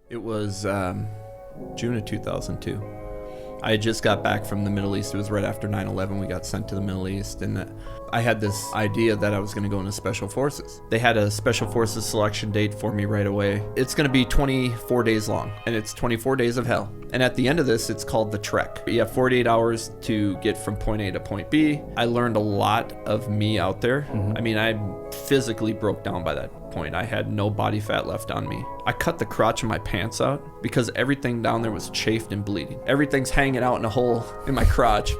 It was June of 2002. I had just got back from the Middle East. It was right after 9/11. We got sent to the Middle East, and I had this idea that I was going to go into Special Forces. They had a Special Forces selection date for me right away. It's going to be 24 days long, and it's 24 days of hell. And at the end of this, it's called the trek. You have 48 hours to get from point A to point B. I learned a lot of me out there. I mean, I physically broke down by that point. I had no body fat left on me. I cut the crotch of my pants out because everything down there was chafed and bleeding. Everything's hanging out in a hole in my crotch.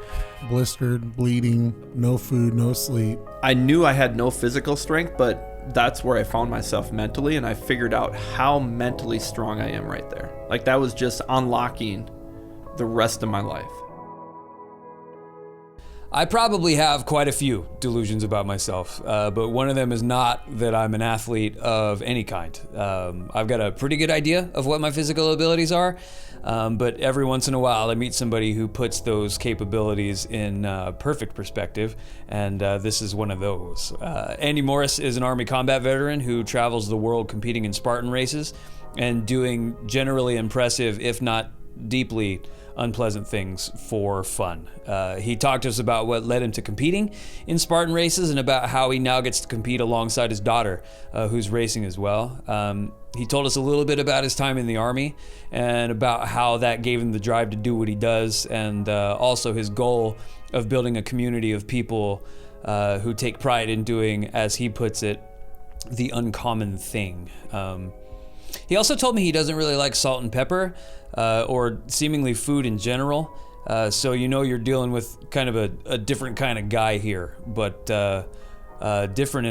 Blistered, bleeding, no food, no sleep. I knew I had no physical strength, but that's where I found myself mentally, and I figured out how mentally strong I am right there. Like, that was just unlocking the rest of my life. I probably have quite a few delusions about myself, but one of them is not that I'm an athlete of any kind. I've got a pretty good idea of what my physical abilities are, but every once in a while I meet somebody who puts those capabilities in perfect perspective, and this is one of those. Andy Morris is an Army combat veteran who travels the world competing in Spartan races and doing generally impressive, if not deeply unpleasant things for fun. He talked to us about what led him to competing in Spartan races and about how he now gets to compete alongside his daughter, who's racing as well. He told us a little bit about his time in the Army and about how that gave him the drive to do what he does, and also his goal of building a community of people who take pride in doing, as he puts it, the uncommon thing. He also told me he doesn't really like salt and pepper or seemingly food in general. So you know you're dealing with kind of a different kind of guy here, but different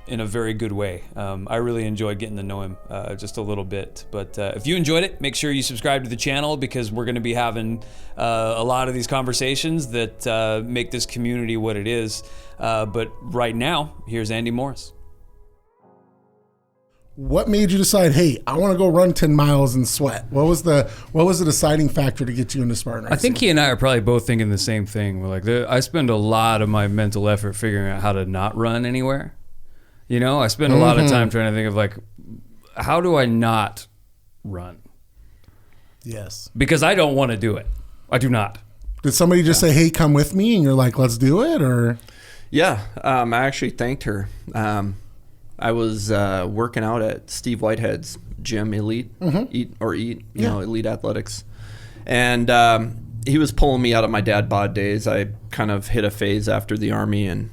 in a very good way. I really enjoyed getting to know him just a little bit. But if you enjoyed it, make sure you subscribe to the channel, because we're going to be having a lot of these conversations that make this community what it is. But right now, here's Andy Morris. What made you decide, hey, I want to go run 10 miles and sweat? What was the deciding factor to get you into Spartan racing? I think he and I are probably both thinking the same thing. We're like, I spend a lot of my mental effort figuring out how to not run anywhere. You know, I spend a lot of time trying to think of, like, how do I not run? Yes. Because I don't want to do it. I do not. Did somebody just say, hey, come with me? And you're like, let's do it? Or? Yeah, I actually thanked her. I was working out at Steve Whitehead's gym, Elite, you know, Elite Athletics. And he was pulling me out of my dad bod days. I kind of hit a phase after the Army and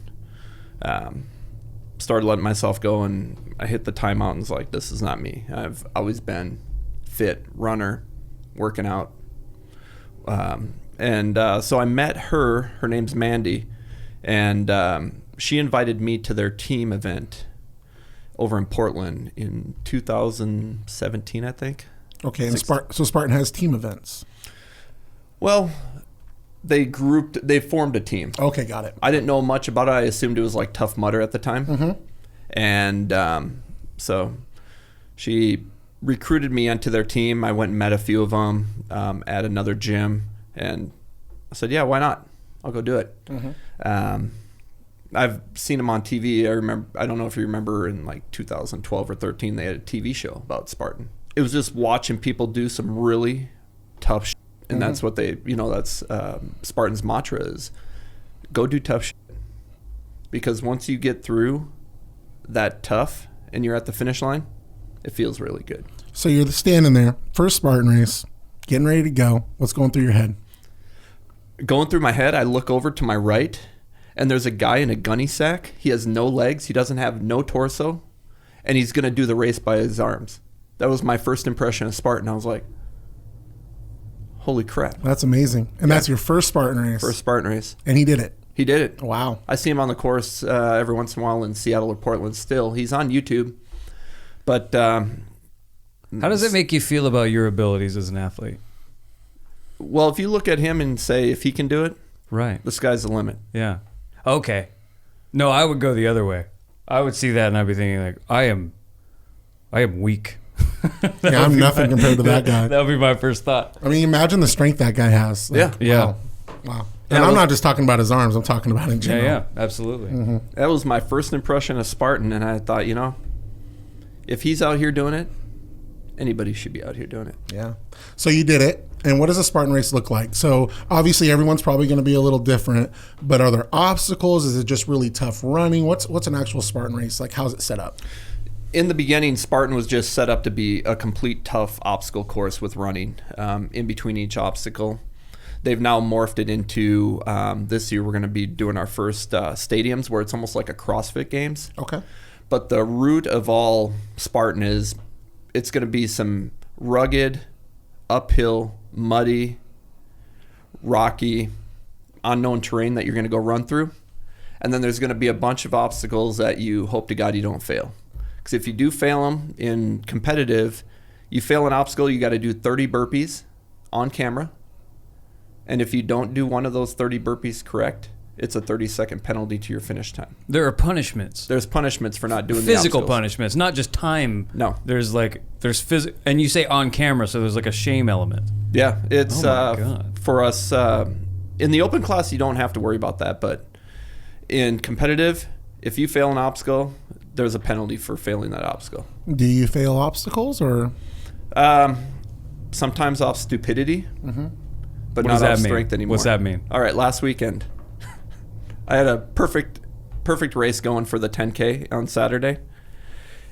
started letting myself go, and I hit the timeout and was like, this is not me. I've always been fit, runner, working out. So I met her. Her name's Mandy, and she invited me to their team event over in Portland in 2017, I think. Okay, and so Spartan has team events. Well, they formed a team. Okay, got it. I didn't know much about it. I assumed it was like Tough Mudder at the time. And so she recruited me onto their team. I went and met a few of them at another gym, and I said, yeah, why not? I'll go do it. I've seen them on TV. I don't know if you remember, in like 2012 or 13, they had a TV show about Spartan. It was just watching people do some really tough shit. And that's what that's Spartan's mantra is, go do tough shit. Because once you get through that tough and you're at the finish line, it feels really good. So you're standing there, first Spartan race, getting ready to go. What's going through your head? Going through my head, I look over to my right, and there's a guy in a gunny sack. He has no legs. He doesn't have no torso. And he's going to do the race by his arms. That was my first impression of Spartan. I was like, holy crap. That's amazing. And that's your first Spartan race? First Spartan race. And he did it? He did it. Wow. I see him on the course every once in a while in Seattle or Portland still. He's on YouTube. But how does it make you feel about your abilities as an athlete? Well, if you look at him and say, if he can do it, right, the sky's the limit. Yeah. Okay. No, I would go the other way. I would see that and I'd be thinking, like, I am weak. Yeah, I'm nothing compared to that guy. That would be my first thought. I mean, imagine the strength that guy has. Like, yeah. Wow. And I'm not just talking about his arms. I'm talking about in general. Yeah, absolutely. That was my first impression of Spartan, and I thought, if he's out here doing it, anybody should be out here doing it. Yeah. So you did it. And what does a Spartan race look like? So obviously everyone's probably going to be a little different, but are there obstacles? Is it just really tough running? What's an actual Spartan race? Like, how's it set up? In the beginning, Spartan was just set up to be a complete tough obstacle course with running in between each obstacle. They've now morphed it into, this year we're going to be doing our first stadiums where it's almost like a CrossFit Games. Okay. But the root of all Spartan is it's going to be some rugged, uphill, muddy, rocky, unknown terrain that you're going to go run through. And then there's going to be a bunch of obstacles that you hope to God you don't fail. Because if you do fail them in competitive, you fail an obstacle, you got to do 30 burpees on camera. And if you don't do one of those 30 burpees correct, it's a 30-second penalty to your finish time. There are punishments. There's punishments for not doing Physical the punishments, not just time. No. There's physical, and you say on camera, so there's like a shame element. Yeah, it's Oh my God. for us in the open class you don't have to worry about that, but in competitive, if you fail an obstacle, there's a penalty for failing that obstacle. Do you fail obstacles or? Sometimes off stupidity, but What not does that off mean? strength anymore. What's that mean? All right, last weekend, I had a perfect race going for the 10K on Saturday,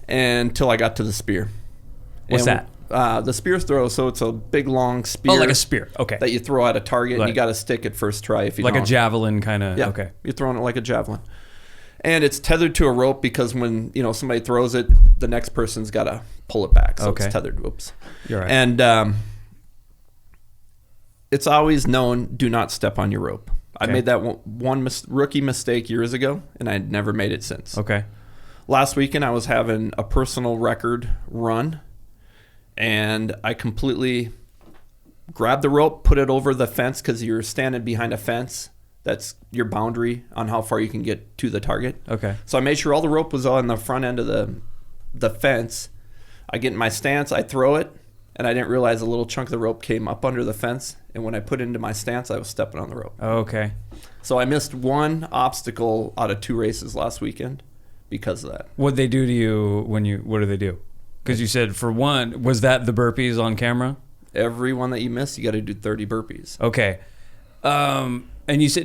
until I got to the spear. What's And, that? The spear throw. So it's a big long spear. Oh, like a spear. Okay. That you throw at a target, and you Right. got to stick it first try. If you Like don't. a javelin kind of. Yeah. Okay. You're throwing it like a javelin. And it's tethered to a rope because when, somebody throws it, the next person's got to pull it back. So Okay. it's tethered. Whoops. You're right. And it's always known, do not step on your rope. I Okay. made that one rookie mistake years ago, and I had never made it since. Okay. Last weekend, I was having a personal record run, and I completely grabbed the rope, put it over the fence because you're standing behind a fence. That's your boundary on how far you can get to the target. Okay. So I made sure all the rope was on the front end of the fence. I get in my stance, I throw it, and I didn't realize a little chunk of the rope came up under the fence. And when I put it into my stance, I was stepping on the rope. Okay. So I missed one obstacle out of 2 races last weekend because of that. What'd they do to you what do they do? Because you said for one, was that the burpees on camera? Every one that you miss, you got to do 30 burpees. Okay. And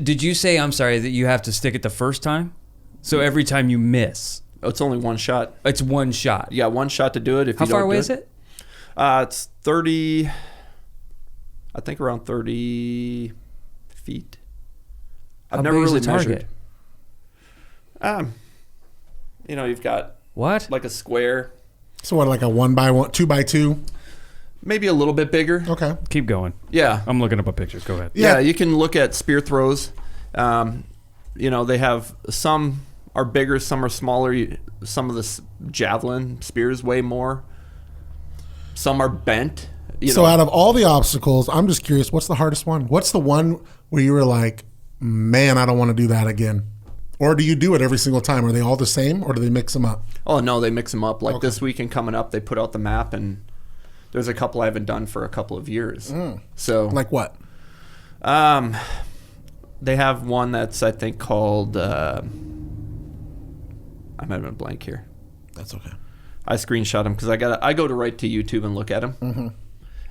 did you say, I'm sorry, that you have to stick it the first time? So every time you miss, Oh, it's only one shot. it's one shot. You got one shot to do it. If How you don't far away do is it? It's 30, I think around 30 feet. I've How never big is really the target? measured. You've got What? like a square, So what, like a 1x1, 2x2? maybe a little bit bigger. Okay. Keep going. Yeah. I'm looking up pictures. Go ahead. Yeah, you can look at spear throws. They have some are bigger, some are smaller. Some of the javelin spears weigh more. Some are bent. So out of all the obstacles, I'm just curious, what's the hardest one? What's the one where you were like, man, I don't want to do that again? Or do you do it every single time? Are they all the same or do they mix them up? Oh, no, they mix them up. Like Okay. this weekend coming up, they put out the map, and there's a couple I haven't done for a couple of years. So Like what? they have one that's, I think, called... I might have been blank here. That's okay. I screenshot them because I go to right to YouTube and look at them. Mm-hmm.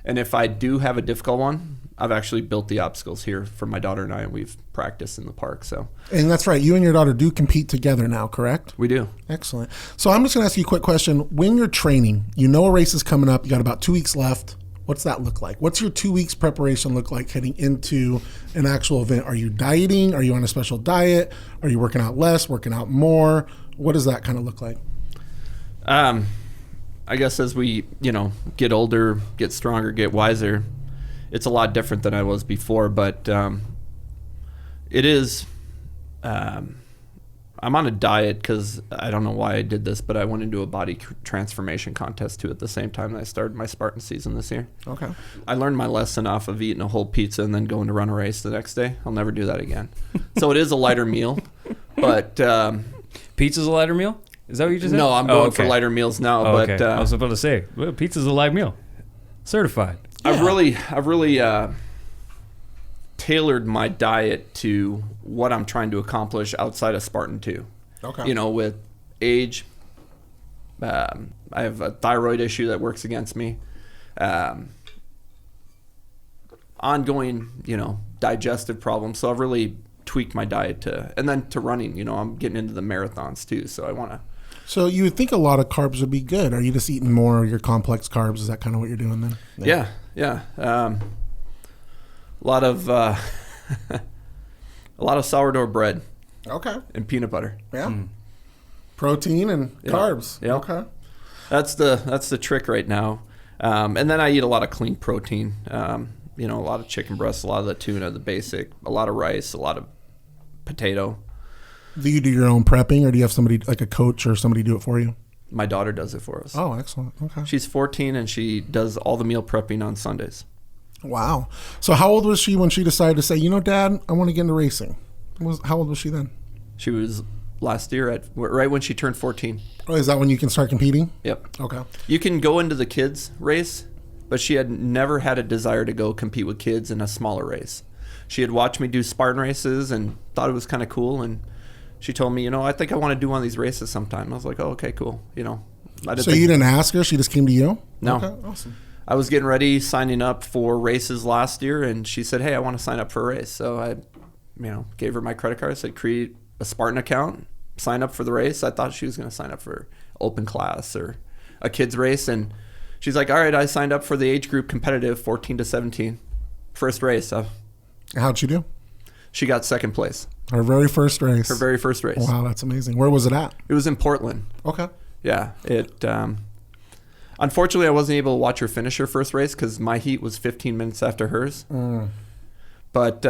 And if I do have a difficult one, I've actually built the obstacles here for my daughter and I, and we've practiced in the park. So And that's right. You and your daughter do compete together now, correct? we do. Excellent. So I'm just going to ask you a quick question. When you're training, you know a race is coming up. You got about 2 weeks left. What's that look like? What's your 2 weeks preparation look like heading into an actual event? Are you dieting? Are you on a special diet? Are you working out less, working out more? What does that kind of look like? I guess as we, get older, get stronger, get wiser, it's a lot different than I was before. But it is. I'm on a diet because I don't know why I did this, but I went into a body transformation contest too at the same time that I started my Spartan season this year. Okay. I learned my lesson off of eating a whole pizza and then going to run a race the next day. I'll never do that again. So it is a lighter meal, but Pizza's a lighter meal? Is that what you just said? no, I'm Oh, going okay. for lighter meals now. Oh, But okay. I was about to say, well, pizza's a light meal. Certified. I've really tailored my diet to what I'm trying to accomplish outside of Spartan 2. Okay. With age, I have a thyroid issue that works against me. Ongoing, digestive problems. So I've really tweaked my diet and then to running. I'm getting into the marathons too. So I want to. So you would think a lot of carbs would be good. Are you just eating more of your complex carbs? Is that kind of what you're doing then? Yeah. A lot of a lot of sourdough bread. Okay. And peanut butter. Yeah. Protein and carbs. Yeah. Okay. That's the trick right now. And then I eat a lot of clean protein. A lot of chicken breasts, a lot of the tuna, the basic, a lot of rice, a lot of potato. Do you do your own prepping, or do you have somebody like a coach or somebody do it for you? My daughter does it for us. Oh, excellent. Okay. She's 14 and she does all the meal prepping on Sundays. Wow. So how old was she when she decided to say, Dad, I want to get into racing? How old was she then? She was last year right when she turned 14. Oh, is that when you can start competing? Yep. Okay. You can go into the kids race, but she had never had a desire to go compete with kids in a smaller race. She had watched me do Spartan races and thought it was kind of cool, and she told me, I think I want to do one of these races sometime. I was like, oh, okay, cool. You didn't ask her? She just came to you? No. Okay, awesome. I was getting ready, signing up for races last year, and she said, hey, I want to sign up for a race. So I, gave her my credit card. I said, create a Spartan account, sign up for the race. I thought she was going to sign up for open class or a kids race. And she's like, all right, I signed up for the age group competitive, 14 to 17. First race. How'd she do? She got second place. Her very first race. Her very first race. Wow, that's amazing. Where was it at? It was in Portland. Okay. Yeah. Unfortunately, I wasn't able to watch her finish her first race because my heat was 15 minutes after hers. But,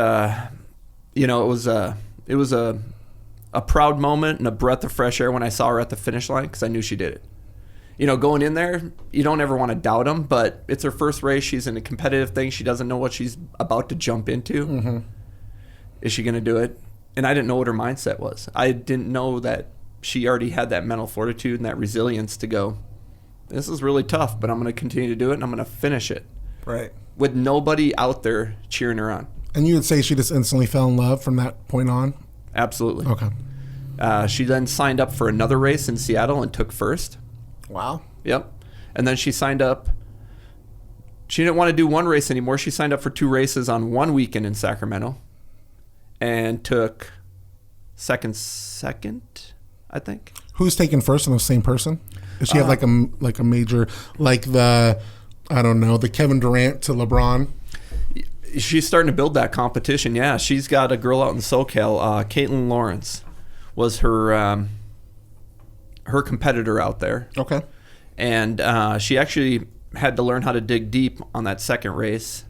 it was a proud moment and a breath of fresh air when I saw her at the finish line because I knew she did it. Going in there, you don't ever want to doubt them, but it's her first race. She's in a competitive thing. She doesn't know what she's about to jump into. Mm-hmm. Is she going to do it? And I didn't know what her mindset was. I didn't know that she already had that mental fortitude and that resilience to go, this is really tough, but I'm going to continue to do it and I'm going to finish it. Right. With nobody out there cheering her on. And you would say she just instantly fell in love from that point on? Absolutely. Okay. She then signed up for another race in Seattle and took first. Wow. Yep. And then she signed up. She didn't want to do one race anymore. She signed up for 2 races on one weekend in Sacramento and took second, I think. Who's taking first in the same person? Does she have like a major, like the Kevin Durant to LeBron? She's starting to build that competition. Yeah, she's got a girl out in SoCal. Caitlin Lawrence was her competitor out there. Okay. And she actually had to learn how to dig deep on that second race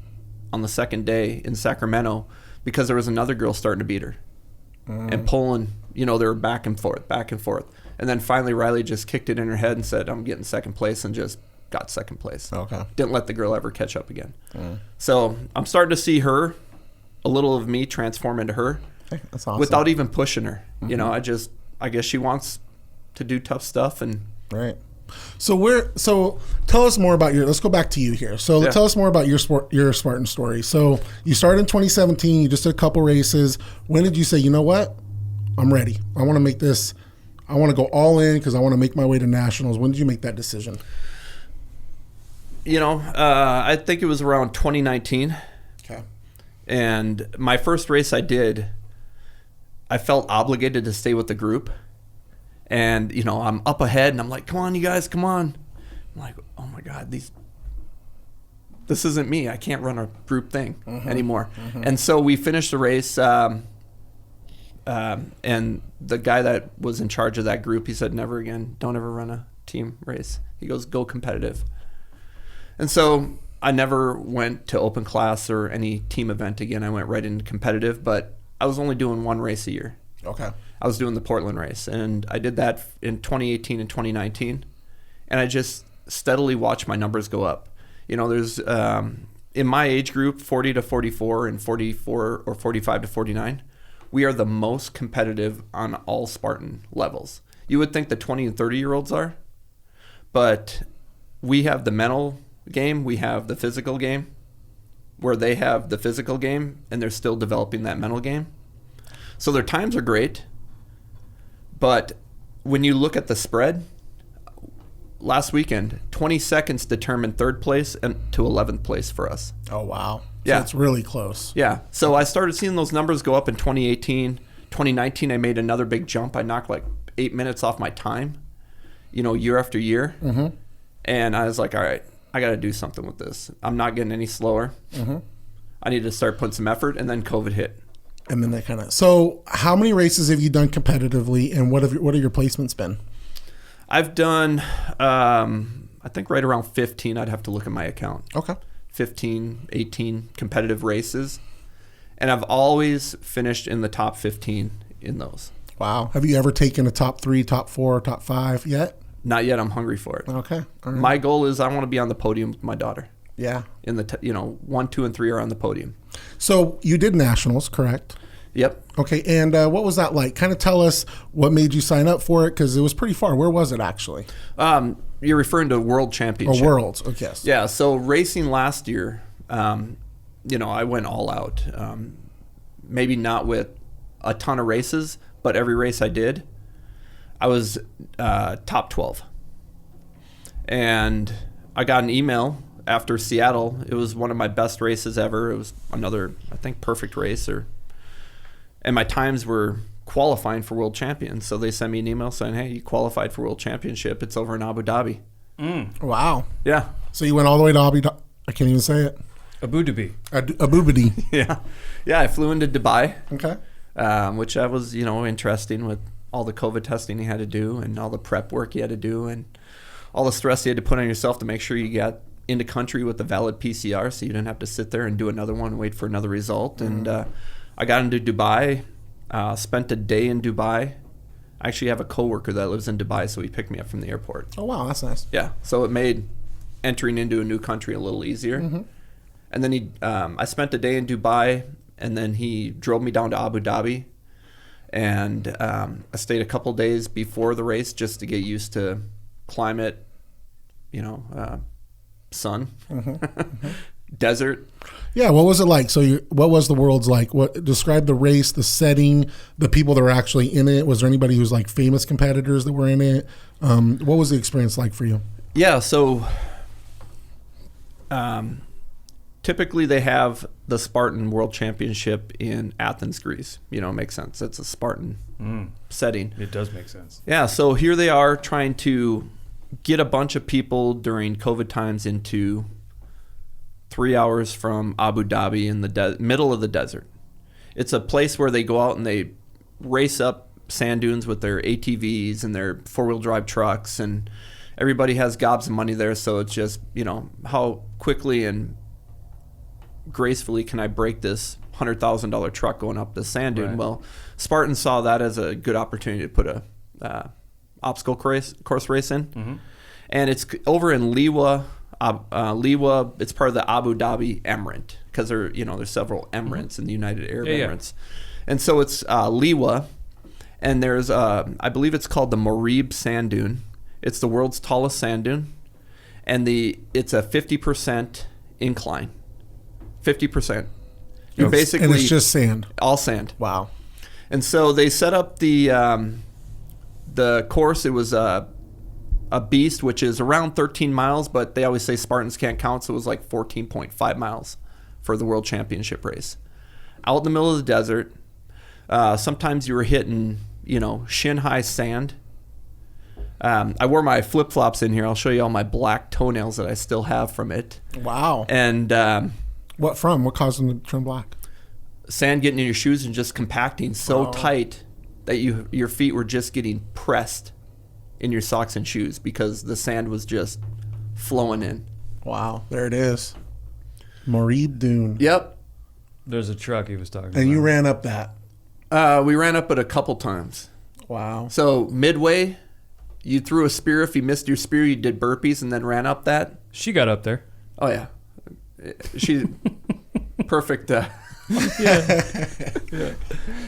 on the second day in Sacramento because there was another girl starting to beat her and pulling. They were back and forth. And then finally Riley just kicked it in her head and said, I'm getting second place, and just got second place. Okay. Didn't let the girl ever catch up again. So I'm starting to see her, a little of me transform into her. Hey, that's awesome. Without even pushing her. Mm-hmm. I guess she wants to do tough stuff. And right. So tell us more about let's go back to you here. So tell us more about your Spartan story. So you started in 2017, you just did a couple races. When did you say, you know what? I'm ready. I want to make this, I want to go all in because I want to make my way to nationals. When did you make that decision? I think it was around 2019. Okay. And my first race I did, I felt obligated to stay with the group. And, I'm up ahead and I'm like, come on, you guys, come on. I'm like, oh my God, this isn't me. I can't run a group thing anymore. Mm-hmm. And so we finished the race. And the guy that was in charge of that group, he said, never again, don't ever run a team race. He goes, go competitive. And so I never went to open class or any team event again. I went right into competitive, but I was only doing one race a year. Okay. I was doing the Portland race, and I did that in 2018 and 2019, and I just steadily watched my numbers go up. There's in my age group, 40 to 44 and 44 or 45 to 49, we are the most competitive on all Spartan levels. You would think the 20 and 30-year-olds are, but we have the mental game, we have the physical game, where they have the physical game, and they're still developing that mental game. So their times are great. But when you look at the spread, last weekend, 20 seconds determined third place and to 11th place for us. Oh, wow. Yeah. So it's really close. Yeah. So I started seeing those numbers go up in 2018. 2019, I made another big jump. I knocked like 8 minutes off my time, year after year. Mm-hmm. And I was like, all right, I got to do something with this. I'm not getting any slower. Mm-hmm. I need to start putting some effort. And then COVID hit. And then so how many races have you done competitively, and what have your placements been? I've done, I think right around 15. I'd have to look at my account. Okay. 15, 18 competitive races. And I've always finished in the top 15 in those. Wow. Have you ever taken a top 3, top 4, top 5 yet? Not yet. I'm hungry for it. Okay. All right. My goal is I want to be on the podium with my daughter. Yeah. In the 1, 2, and 3 are on the podium. So you did nationals, correct? Yep. Okay. And what was that like? Kind of tell us what made you sign up for it, because it was pretty far. Where was it actually? You're referring to World Championship. Or Worlds. Okay. Yes. Yeah. So racing last year, I went all out. Maybe not with a ton of races, but every race I did, I was top 12. And I got an email after Seattle. It was one of my best races ever. It was another, I think, perfect race. And my times were qualifying for world champions. So they sent me an email saying, hey, you qualified for world championship. It's over in Abu Dhabi. Wow. Yeah. So you went all the way to Abu Dhabi. I can't even say it. Abu Dhabi. Abu Dhabi. Yeah. Yeah, I flew into Dubai. Okay. Which that was, interesting with all the COVID testing you had to do and all the prep work you had to do and all the stress you had to put on yourself to make sure you got into country with a valid PCR so you didn't have to sit there and do another one and wait for another result. And I got into Dubai, spent a day in Dubai. I actually have a coworker that lives in Dubai, so he picked me up from the airport. Oh, wow. That's nice. Yeah. So it made entering into a new country a little easier. Mm-hmm. And then I spent a day in Dubai, and then he drove me down to Abu Dhabi. And I stayed a couple days before the race just to get used to climate, sun, desert. Yeah, what was it like? So, what was the Worlds like? Describe the race, the setting, the people that were actually in it. Was there anybody who's like famous competitors that were in it? What was the experience like for you? Yeah, so typically they have the Spartan World Championship in Athens, Greece. It makes sense. It's a Spartan setting. It does make sense. Yeah, so here they are trying to get a bunch of people during COVID times into 3 hours from Abu Dhabi in the middle of the desert. It's a place where they go out and they race up sand dunes with their ATVs and their four-wheel drive trucks, and everybody has gobs of money there, so it's just, how quickly and gracefully can I break this $100,000 truck going up the sand dune? Right. Well, Spartan saw that as a good opportunity to put a obstacle course race in. Mm-hmm. And it's over in Liwa. Liwa, it's part of the Abu Dhabi Emirate, because there's several emirates in the United Arab Emirates. And so it's Liwa, and there's I believe it's called the Morib sand dune. It's the world's tallest sand dune, and it's a 50% incline. 50%. You're basically, and it's just sand. All sand. Wow. And so they set up the course. It was a beast, which is around 13 miles, but they always say Spartans can't count, so it was like 14.5 miles for the World Championship race. Out in the middle of the desert, sometimes you were hitting, shin-high sand. I wore my flip-flops in here. I'll show you all my black toenails that I still have from it. Wow. And what from? What caused them to turn black? Sand getting in your shoes and just compacting so tight that your feet were just getting pressed in your socks and shoes because the sand was just flowing in. Wow. There it is. Morib Dune. Yep. There's a truck he was talking about. And you ran up that? We ran up it a couple times. Wow. So midway, you threw a spear. If you missed your spear, you did burpees and then ran up that. She got up there. Oh, yeah. She perfect. Yeah.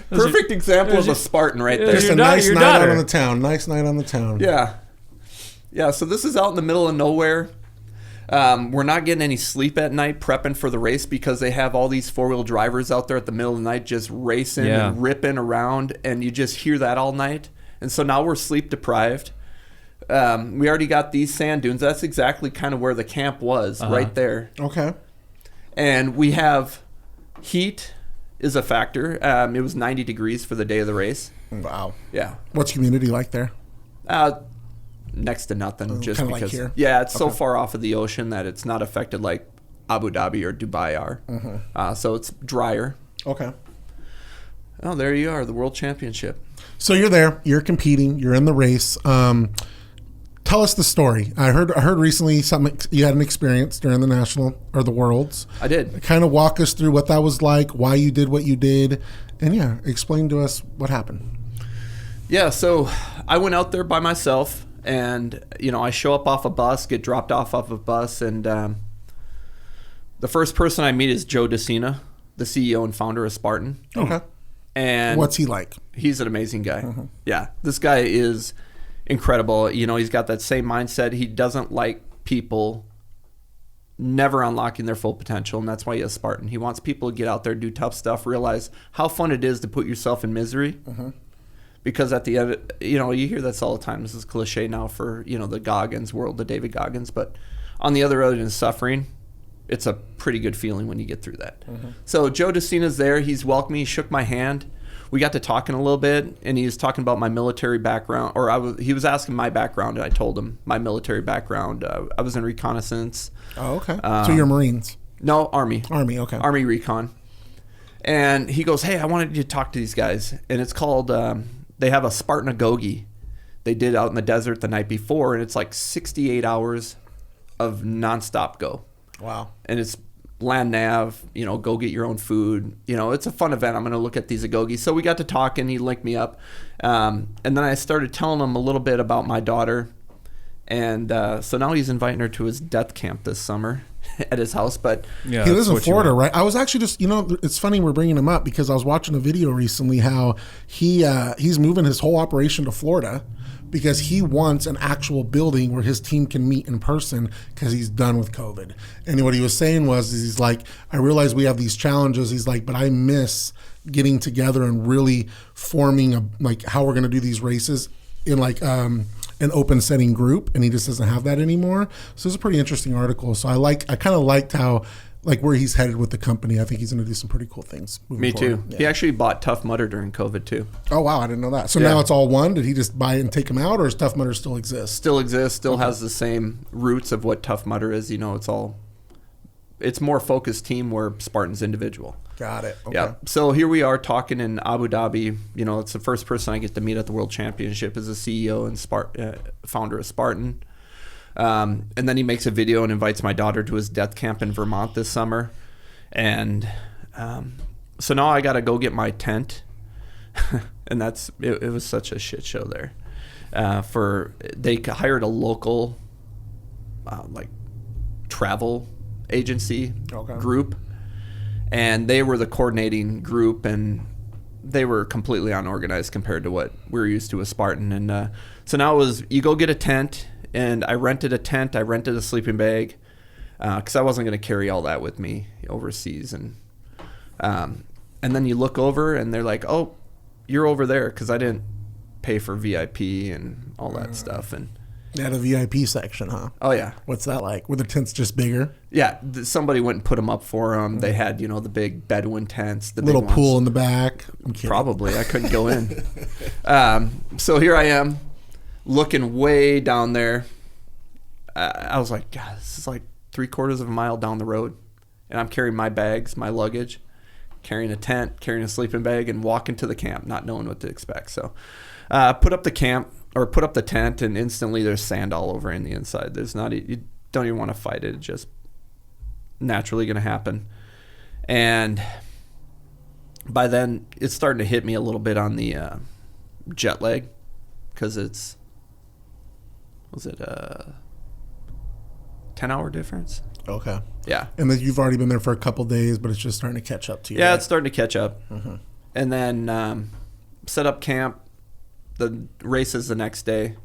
Perfect example of a Spartan right there. Just a nice night out on the town. Nice night on the town. Yeah. Yeah, so this is out in the middle of nowhere. We're not getting any sleep at night prepping for the race because they have all these four-wheel drivers out there at the middle of the night just racing and ripping around, and you just hear that all night. And so now we're sleep deprived. We already got these sand dunes. That's exactly kind of where the camp was, right there. Okay. And we have heat is a factor. It was 90 degrees for the day of the race. Wow. Yeah. What's humidity like there? Next to nothing. Just kinda like because. here? Yeah, it's so far off of the ocean that it's not affected like Abu Dhabi or Dubai are. So it's drier. Okay. Oh, there you are, the World Championship. So you're there. You're competing. You're in the race. Tell us the story. I heard recently something you had an experience during the national or the Worlds. I did. Kind of walk us through what that was like, why you did what you did, and yeah, explain to us what happened. Yeah, so I went out there by myself, and I show up off a bus, get dropped off a bus, and the first person I meet is Joe DeCina, the CEO and founder of Spartan. Okay. And what's he like? He's an amazing guy. Yeah, this guy is incredible. He's got that same mindset. He doesn't like people never unlocking their full potential, and that's why he has Spartan. He wants people to get out there, do tough stuff, realize how fun it is to put yourself in misery. Because at the end, you hear this all the time. This is cliche now for, the Goggins world, the David Goggins. But on the other end of suffering, it's a pretty good feeling when you get through that. So Joe DeCina's there. He's welcomed me. He shook my hand. We got to talking a little bit, and he was talking about my military background, or he was asking my background, and I told him my military background. I was in reconnaissance. Oh, okay. So you're Marines? No, Army. Army, okay. Army recon. And he goes, hey, I wanted you to talk to these guys. And it's called, they have a Spartan Agoge they did out in the desert the night before, and it's like 68 hours of nonstop go. Wow. And it's land nav, go get your own food. It's a fun event. I'm going to look at these Agoges. So we got to talking. He linked me up. And then I started telling him a little bit about my daughter. And so now he's inviting her to his death camp this summer at his house. But yeah, he lives in Florida, right? I was actually just, it's funny we're bringing him up because I was watching a video recently how he's moving his whole operation to Florida because he wants an actual building where his team can meet in person because he's done with COVID. And what he was saying was, he's like, I realize we have these challenges. He's like, but I miss getting together and really forming how we're going to do these races in an open setting group, and he just doesn't have that anymore. So it's a pretty interesting article. So I kind of liked how where he's headed with the company. I think he's going to do some pretty cool things. Me too. Yeah. He actually bought Tough Mudder during COVID too. Oh wow, I didn't know that. So now it's all one. Did he just buy it and take him out, or does Tough Mudder still exist? Still exists. Still has the same roots of what Tough Mudder is. It's more focused team where Spartan's individual. Got it. Okay. Yeah. So here we are talking in Abu Dhabi. It's the first person I get to meet at the World Championship as a CEO and founder of Spartan. And then he makes a video and invites my daughter to his death camp in Vermont this summer. And so now I got to go get my tent. And it was such a shit show there. They hired a local travel agency group. And they were the coordinating group, and they were completely unorganized compared to what we were used to with Spartan. And so now you go get a tent, and I rented a tent. I rented a sleeping bag because I wasn't going to carry all that with me overseas. And then you look over, and they're like, oh, you're over there because I didn't pay for VIP and all that stuff. And they had a VIP section, huh? Oh, yeah. What's that like? Were the tents just bigger? Yeah. Somebody went and put them up for them. They had, the big Bedouin tents. The little big pool ones. in the back. Probably. I couldn't go in. So here I am looking way down there. I was like, God, this is like 3/4 of a mile down the road. And I'm carrying my bags, my luggage, carrying a tent, carrying a sleeping bag, and walking to the camp, not knowing what to expect. So put up the tent, and instantly there's sand all over in the inside. You don't even want to fight it. It's just naturally going to happen. And by then, it's starting to hit me a little bit on the jet lag because was it a 10-hour difference? Okay. Yeah. And then you've already been there for a couple days, but it's just starting to catch up to you. Yeah, right? It's starting to catch up. And then set up camp. The race is the next day.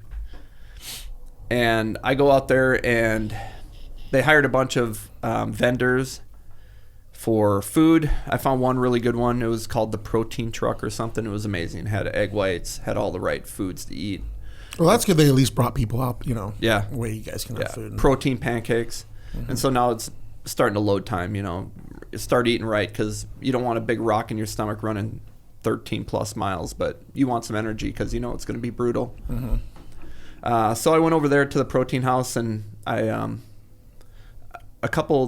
And I go out there, and they hired a bunch of vendors for food. I found one really good one. It was called the Protein Truck or something. It was amazing. It had egg whites, had all the right foods to eat. Well, that's good. They at least brought people out, Yeah. where you guys can have food. Protein pancakes. And so now it's starting to load time, Start eating right, because you don't want a big rock in your stomach running 13 plus miles, but you want some energy because it's going to be brutal. So I went over there to the protein house, and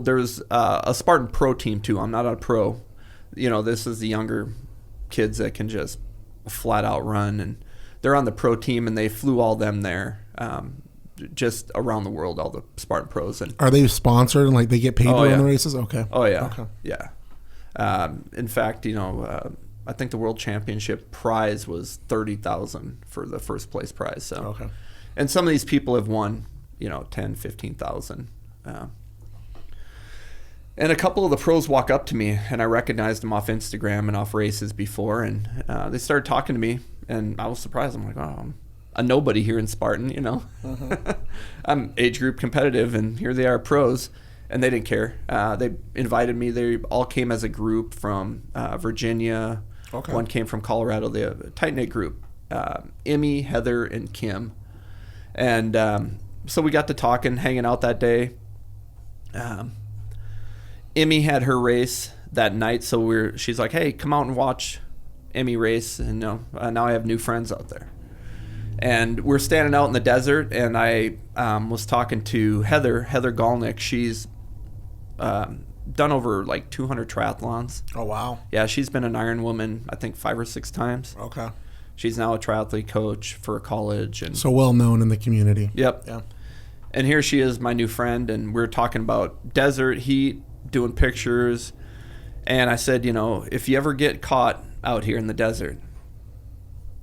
there's a Spartan pro team too. I'm not a pro. This is the younger kids that can just flat out run, and they're on the pro team, and they flew all them there, just around the world, all the Spartan pros. And are they sponsored and they get paid to run the races? Okay. Oh yeah. Okay. Yeah. In fact, I think the world championship prize was $30,000 for the first place prize. So, okay. And some of these people have won, 10, 15,000. And a couple of the pros walk up to me, and I recognized them off Instagram and off races before, and they started talking to me, and I was surprised. I'm like, oh, I'm a nobody here in Spartan, I'm age group competitive, and here they are, pros, and they didn't care. They invited me. They all came as a group from Virginia. Okay. One came from Colorado. They have a tight-knit group, Emmy, Heather, and Kim. And so we got to talking, hanging out that day. Emmy had her race that night, so she's like, hey, come out and watch Emmy race. And now I have new friends out there. And we're standing out in the desert, and I was talking to Heather Galnick. She's done over 200 triathlons. Oh, wow. Yeah, she's been an Ironwoman, I think 5 or 6 times. Okay. She's now a triathlete coach for a college. And so well known in the community. Yep. Yeah. And here she is, my new friend, and we're talking about desert heat, doing pictures. And I said, if you ever get caught out here in the desert,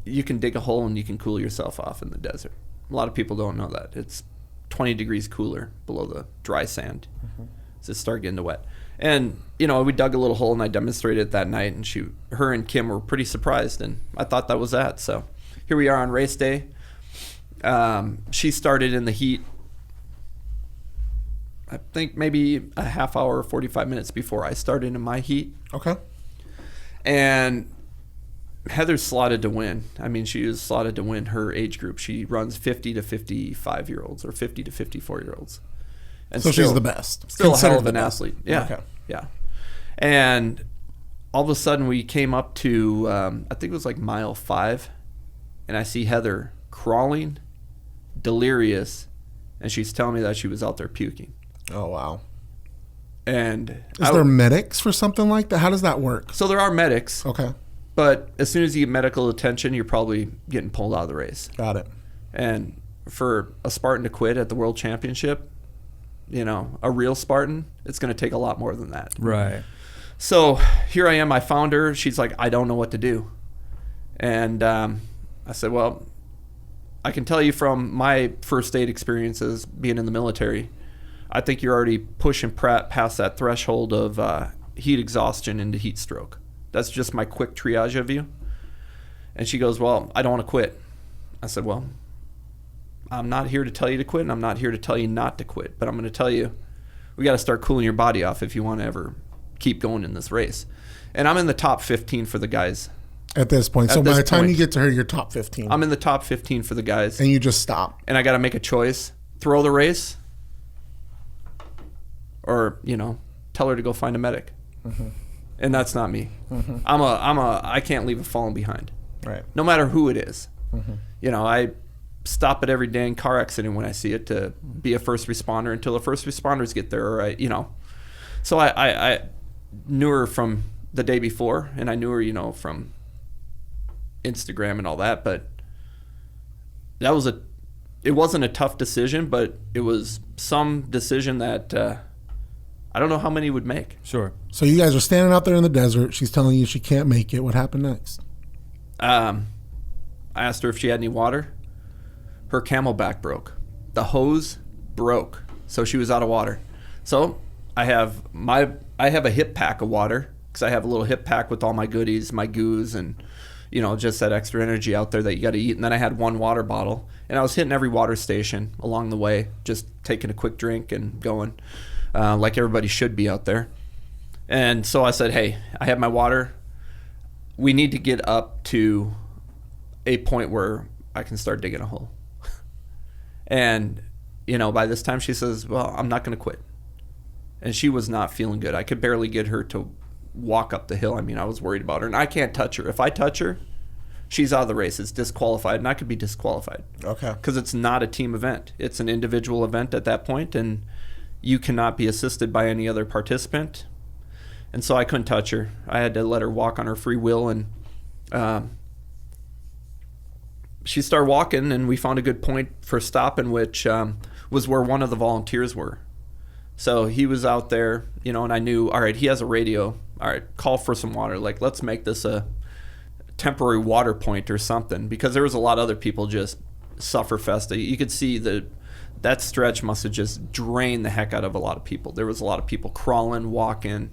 you can dig a hole and you can cool yourself off in the desert. A lot of people don't know that. It's 20 degrees cooler below the dry sand. So it started getting wet. And, we dug a little hole, and I demonstrated it that night, and her and Kim were pretty surprised, and I thought that was that. So here we are on race day. She started in the heat, I think maybe a half hour, 45 minutes before I started in my heat. Okay. And Heather's slotted to win. I mean, she is slotted to win her age group. She runs 50 to 55-year-olds or 50 to 54-year-olds. And so she's the best. Still a hell of the an best. athlete. Yeah. Okay. Yeah. And all of a sudden we came up to, I think it was mile 5, and I see Heather crawling, delirious, and she's telling me that she was out there puking. Oh, wow. And is there medics for something like that? How does that work? So there are medics. Okay. But as soon as you get medical attention, you're probably getting pulled out of the race. Got it. And for a Spartan to quit at the World Championship, a real Spartan, it's going to take a lot more than that. Right. So here I am. I found her. She's like, I don't know what to do. And I said, well, I can tell you from my first aid experiences being in the military, I think you're already pushing past that threshold of heat exhaustion into heat stroke. That's just my quick triage of you. And she goes, well, I don't want to quit. I said, well, I'm not here to tell you to quit, and I'm not here to tell you not to quit. But I'm going to tell you, we got to start cooling your body off if you want to ever keep going in this race. And I'm in the top 15 for the guys. At this point. So by the time you get to her, you're top 15. I'm in the top 15 for the guys. And you just stop. And I got to make a choice. Throw the race or, tell her to go find a medic. Mm-hmm. And that's not me. Mm-hmm. I can't leave it falling behind. Right. No matter who it is. Mm-hmm. I stop at every dang car accident when I see it to be a first responder until the first responders get there. Or So I knew her from the day before, and I knew her, from Instagram and all that. But it wasn't a tough decision, but it was some decision that I don't know how many would make. Sure. So you guys are standing out there in the desert. She's telling you she can't make it. What happened next? I asked her if she had any water. Her camelback broke. The hose broke, so she was out of water. So I have a hip pack of water, because I have a little hip pack with all my goodies, my goos, and just that extra energy out there that you got to eat. And then I had one water bottle, and I was hitting every water station along the way, just taking a quick drink and going, like everybody should be out there. And so I said, hey, I have my water. We need to get up to a point where I can start digging a hole. And, by this time she says, well, I'm not going to quit. And she was not feeling good. I could barely get her to walk up the hill. I mean, I was worried about her. And I can't touch her. If I touch her, she's out of the race. It's disqualified. And I could be disqualified. Okay. Because it's not a team event. It's an individual event at that point, and you cannot be assisted by any other participant. And so I couldn't touch her. I had to let her walk on her free will. And she started walking, and we found a good point for stopping, which was where one of the volunteers were. So he was out there, and I knew, all right, he has a radio. All right, call for some water. Like, let's make this a temporary water point or something, because there was a lot of other people just sufferfest. You could see that stretch must have just drained the heck out of a lot of people. There was a lot of people crawling, walking,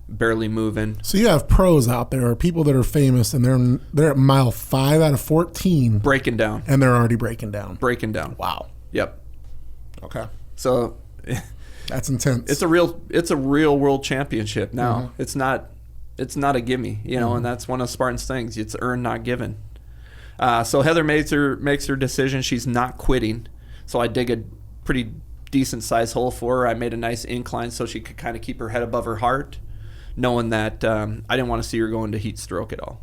barely moving. So you have pros out there, or people that are famous, and they're at mile 5 out of 14. Breaking down. And they're already breaking down. Breaking down. Wow. Yep. Okay. So that's intense. It's a real world championship now. Mm-hmm. It's not a gimme, and that's one of Spartan's things. It's earned, not given. So Heather makes her decision. She's not quitting. So I dig a pretty decent sized hole for her. I made a nice incline so she could kind of keep her head above her heart, knowing that I didn't want to see her go into heat stroke at all.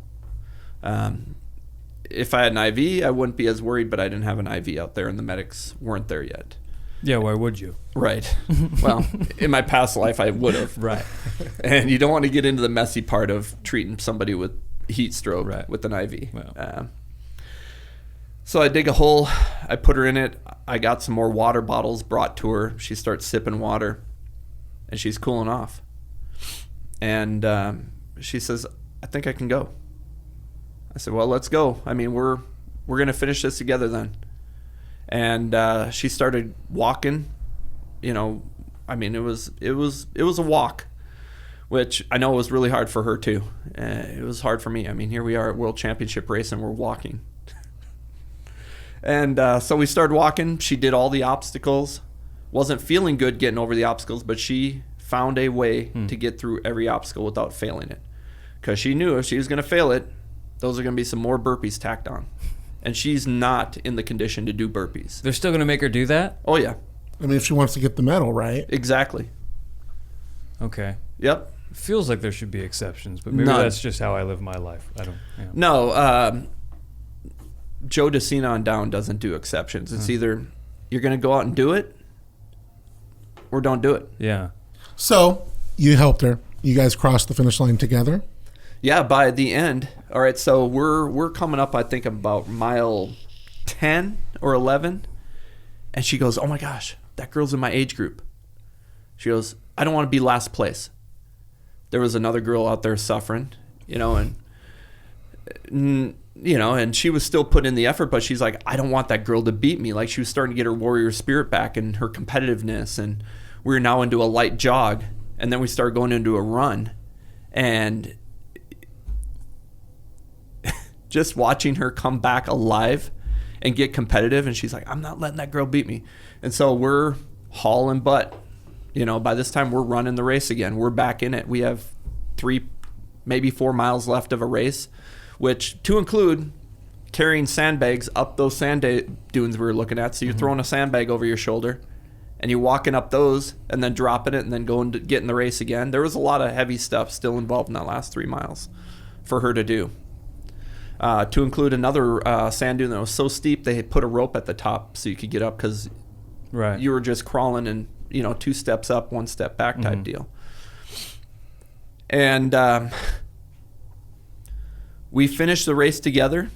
If I had an IV, I wouldn't be as worried, but I didn't have an IV out there, and the medics weren't there yet. Yeah, why would you? Right. Well, in my past life, I would have. Right. And you don't want to get into the messy part of treating somebody with heat stroke with an IV. Wow. So I dig a hole. I put her in it. I got some more water bottles brought to her. She starts sipping water, and she's cooling off. And she says, I think I can go. I said, well, let's go. I mean, we're going to finish this together then. And she started walking, I mean, it was a walk, which I know was really hard for her too. It was hard for me. I mean, here we are at World Championship race and we're walking. And so we started walking. She did all the obstacles. Wasn't feeling good getting over the obstacles, but she found a way to get through every obstacle without failing it. Because she knew if she was going to fail it, those are going to be some more burpees tacked on. And she's not in the condition to do burpees. They're still going to make her do that? Oh, yeah. I mean, if she wants to get the medal, right? Exactly. Okay. Yep. Feels like there should be exceptions, but maybe that's just how I live my life. I don't. Yeah. No, Joe DeCina on down doesn't do exceptions. It's either you're going to go out and do it or don't do it. Yeah. So you helped her. You guys crossed the finish line together? Yeah, by the end. All right, so we're coming up, I think, about mile 10 or 11. And she goes, oh, my gosh, that girl's in my age group. She goes, I don't want to be last place. There was another girl out there suffering, and she was still putting in the effort, but she's like, I don't want that girl to beat me. Like, she was starting to get her warrior spirit back and her competitiveness. And we were now into a light jog. And then we started going into a run. And just watching her come back alive and get competitive, and she's like, I'm not letting that girl beat me. And so we're hauling butt. By this time we're running the race again. We're back in it. We have 3, maybe 4 miles left of a race, which to include carrying sandbags up those sand dunes we were looking at. So you're throwing a sandbag over your shoulder and you're walking up those and then dropping it and then going to get in the race again. There was a lot of heavy stuff still involved in that last 3 miles for her to do. To include another sand dune that was so steep they had put a rope at the top so you could get up, because you were just crawling and 2 steps up, 1 step back type deal. And we finished the race together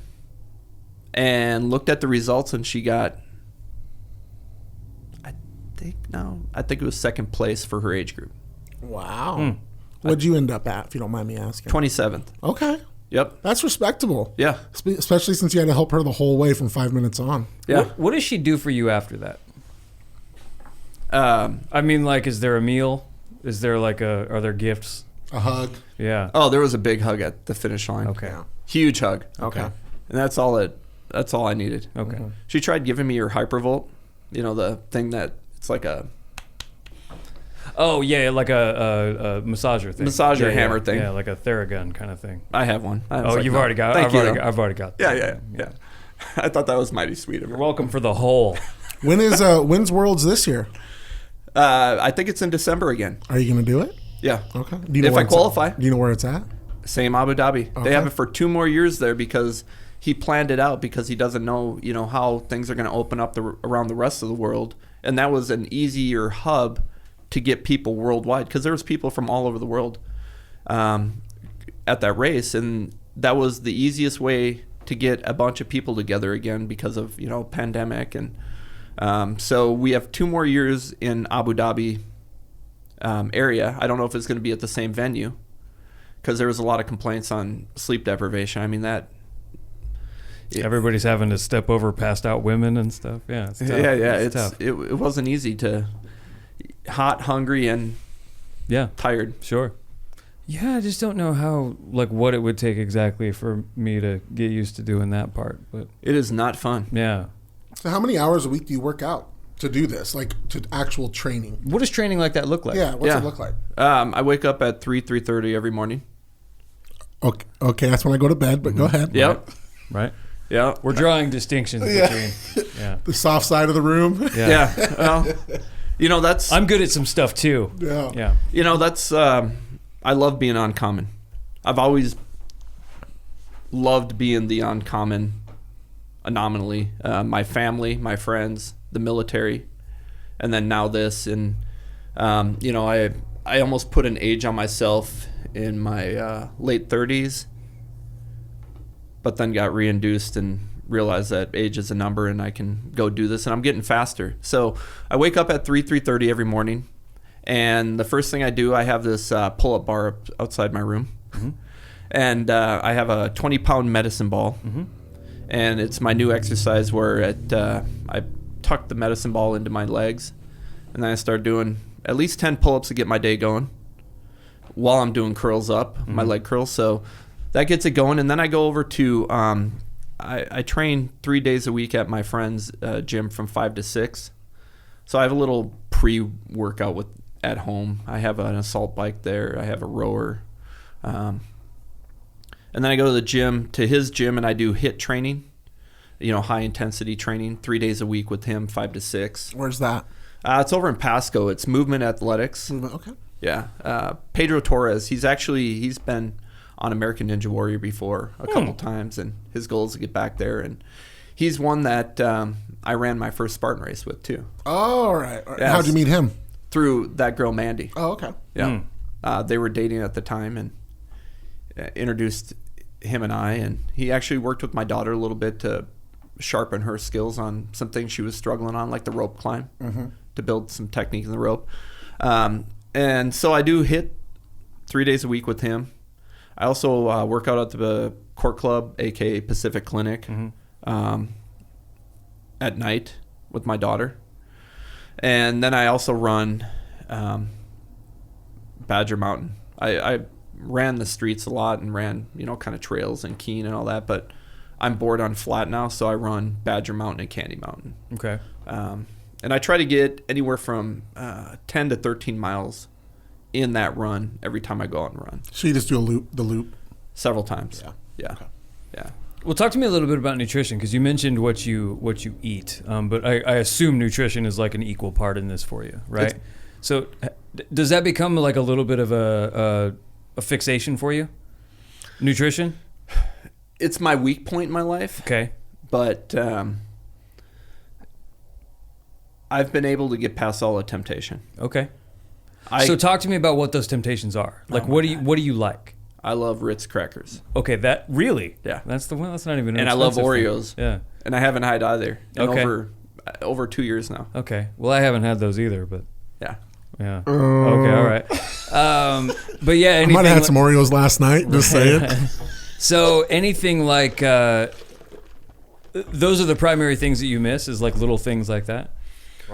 and looked at the results, and she got, I think it was 2nd place for her age group. Wow. What'd you end up at, if you don't mind me asking? 27th. Okay. Yep. That's respectable. Yeah. Especially since you had to help her the whole way from 5 minutes on. Yeah. What does she do for you after that? I mean, like, is there a meal? Is there are there gifts? A hug? Yeah. Oh, there was a big hug at the finish line. Okay. Yeah. Huge hug. Okay. And that's all I needed. Okay. She tried giving me her Hypervolt, the thing that it's like a... Oh, yeah, like a massager thing. Massager hammer thing. Yeah, like a Theragun kind of thing. I have one. You've already got it? I've already got Yeah. I thought that was mighty sweet of her. You're welcome for the whole. When's Worlds this year? I think it's in December again. Are you going to do it? Yeah. Okay. Do you know if where I it's qualify. Do you know where it's at? Same Abu Dhabi. Okay. They have it for 2 more years there because he planned it out because he doesn't know, how things are going to open up around the rest of the world. And that was an easier hub to get people worldwide because there was people from all over the world at that race. And that was the easiest way to get a bunch of people together again because of, pandemic. And so we have 2 more years in Abu Dhabi area. I don't know if it's going to be at the same venue because there was a lot of complaints on sleep deprivation. I mean, everybody's having to step over passed out women and stuff. Yeah, it's tough. It's tough. It wasn't easy to hot, hungry, and tired. Sure. Yeah, I just don't know how, what it would take exactly for me to get used to doing that part. But it is not fun. Yeah. So how many hours a week do you work out to do this, to actual training? What does training like that look like? Yeah, what's it look like? I wake up at 3:30 every morning. Okay, that's when I go to bed, but go ahead. Yep. Right? Yeah. We're drawing distinctions between. Yeah. The soft side of the room. Yeah. Well, that's... I'm good at some stuff too. Yeah. Yeah. That's... I love being uncommon. I've always loved being the uncommon anomaly. My family, my friends, the military, and then now this. And, I almost put an age on myself in my late 30s, but then got reinduced and realized that age is a number and I can go do this. And I'm getting faster. So I wake up at 3:30 every morning. And the first thing I do, I have this pull-up bar outside my room. Mm-hmm. And I have a 20-pound medicine ball. Mm-hmm. And it's my new exercise where I tuck the medicine ball into my legs. And then I start doing at least 10 pull-ups to get my day going while I'm doing curls up, my leg curls. So that gets it going. And then I go over to, I train 3 days a week at my friend's gym from 5 to 6. So I have a little pre-workout at home. I have an assault bike there. I have a rower. And then I go to the gym, to his gym, and I do HIIT training, high intensity training, 3 days a week with him, 5 to 6. Where's that? It's over in Pasco. It's Movement Athletics. Okay. Yeah. Pedro Torres, he's been on American Ninja Warrior before a couple times, and his goal is to get back there. And he's one that I ran my first Spartan race with, too. Oh, all right. Yeah, how'd you meet him? Through that girl, Mandy. Oh, okay. Yeah. They were dating at the time and introduced him and I. And he actually worked with my daughter a little bit to sharpen her skills on some things she was struggling on, like the rope climb, to build some technique in the rope. And so I do HIIT 3 days a week with him. I also work out at the Court Club, a.k.a. Pacific Clinic, at night with my daughter. And then I also run Badger Mountain. I ran the streets a lot and ran, kind of trails and Keene and all that, but I'm bored on flat now, so I run Badger Mountain and Candy Mountain. Okay. And I try to get anywhere from 10 to 13 miles in that run every time I go out and run. So you just do the loop? Several times. Yeah. Okay. Yeah. Well, talk to me a little bit about nutrition, because you mentioned what you eat, but I assume nutrition is like an equal part in this for you, right? So does that become like a little bit of a fixation for you? Nutrition? It's my weak point in my life. Okay. But I've been able to get past all the temptation. Okay. So talk to me about what those temptations are. Like, what do you like? I love Ritz crackers. Okay, that really? Yeah. That's the one. That's not even. And I love Oreos. Thing. Yeah. And I haven't had either in okay. over 2 years now. Okay. Well, I haven't had those either, but. Yeah. Yeah. Okay. All right. But yeah. I might have had some Oreos last night. Just saying. So anything like those are the primary things that you miss, is like little things like that.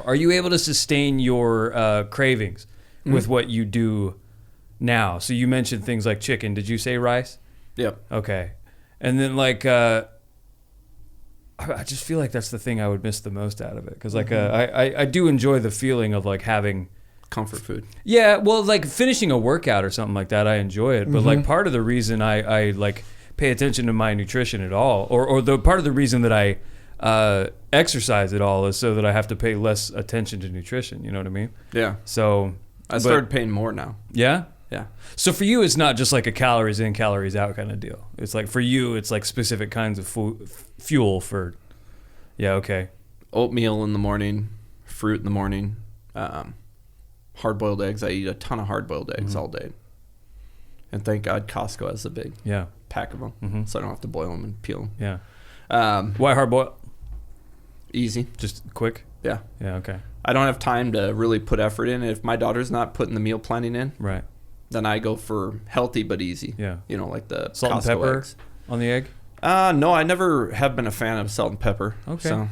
Are you able to sustain your cravings with what you do now? So you mentioned things like chicken. Did you say rice? Yep. Okay. And then like I just feel like that's the thing I would miss the most out of it, because like I do enjoy the feeling of like having comfort food. Yeah, well, like finishing a workout or something like that, I enjoy it. But like part of the reason I like pay attention to my nutrition at all, or the part of the reason that I exercise at all is so that I have to pay less attention to nutrition. You know what I mean? Yeah. So I started paying more now. Yeah? Yeah. So for you, it's not just like a calories in, calories out kind of deal. It's like for you, it's like specific kinds of fuel for, yeah, okay. Oatmeal in the morning, fruit in the morning, hard-boiled eggs. I eat a ton of hard-boiled eggs all day. And thank God Costco has a big pack of them, so I don't have to boil them and peel them. Yeah. Why hard boil? Easy. Just quick? Yeah. Yeah, okay. I don't have time to really put effort in. If my daughter's not putting the meal planning in, right, then I go for healthy but easy. Yeah. You know, like the salt Costco and pepper eggs. On the egg? No, I never have been a fan of salt and pepper. Okay. So.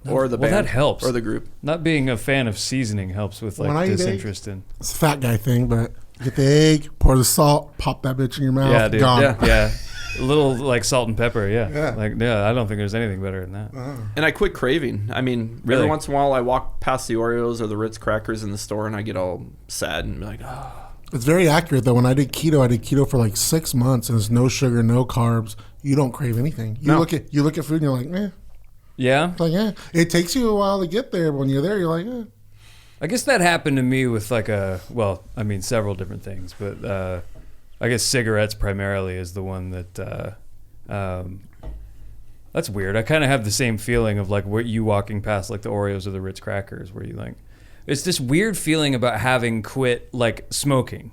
Or the band. Well, that helps. Or the group. Not being a fan of seasoning helps with like disinterest in. It's a fat guy thing, but get the egg, pour the salt, pop that bitch in your mouth. Yeah, dude. Gone. Yeah. A little like salt and pepper. Yeah. I don't think there's anything better than that. And I quit craving. I mean, Really? every once in a while I walk past the Oreos or the Ritz crackers in the store and I get all sad and be like, oh. It's very accurate though. When I did keto for like 6 months and it's no sugar, no carbs. You don't crave anything. You look at food and you're like, eh. Yeah? Like, yeah. It takes you a while to get there, but when you're there, you're like, eh. I guess that happened to me with like several different things, but I guess cigarettes primarily is the one that, that's weird. I kind of have the same feeling of like you walking past like the Oreos or the Ritz crackers where you like, it's this weird feeling about having quit like smoking,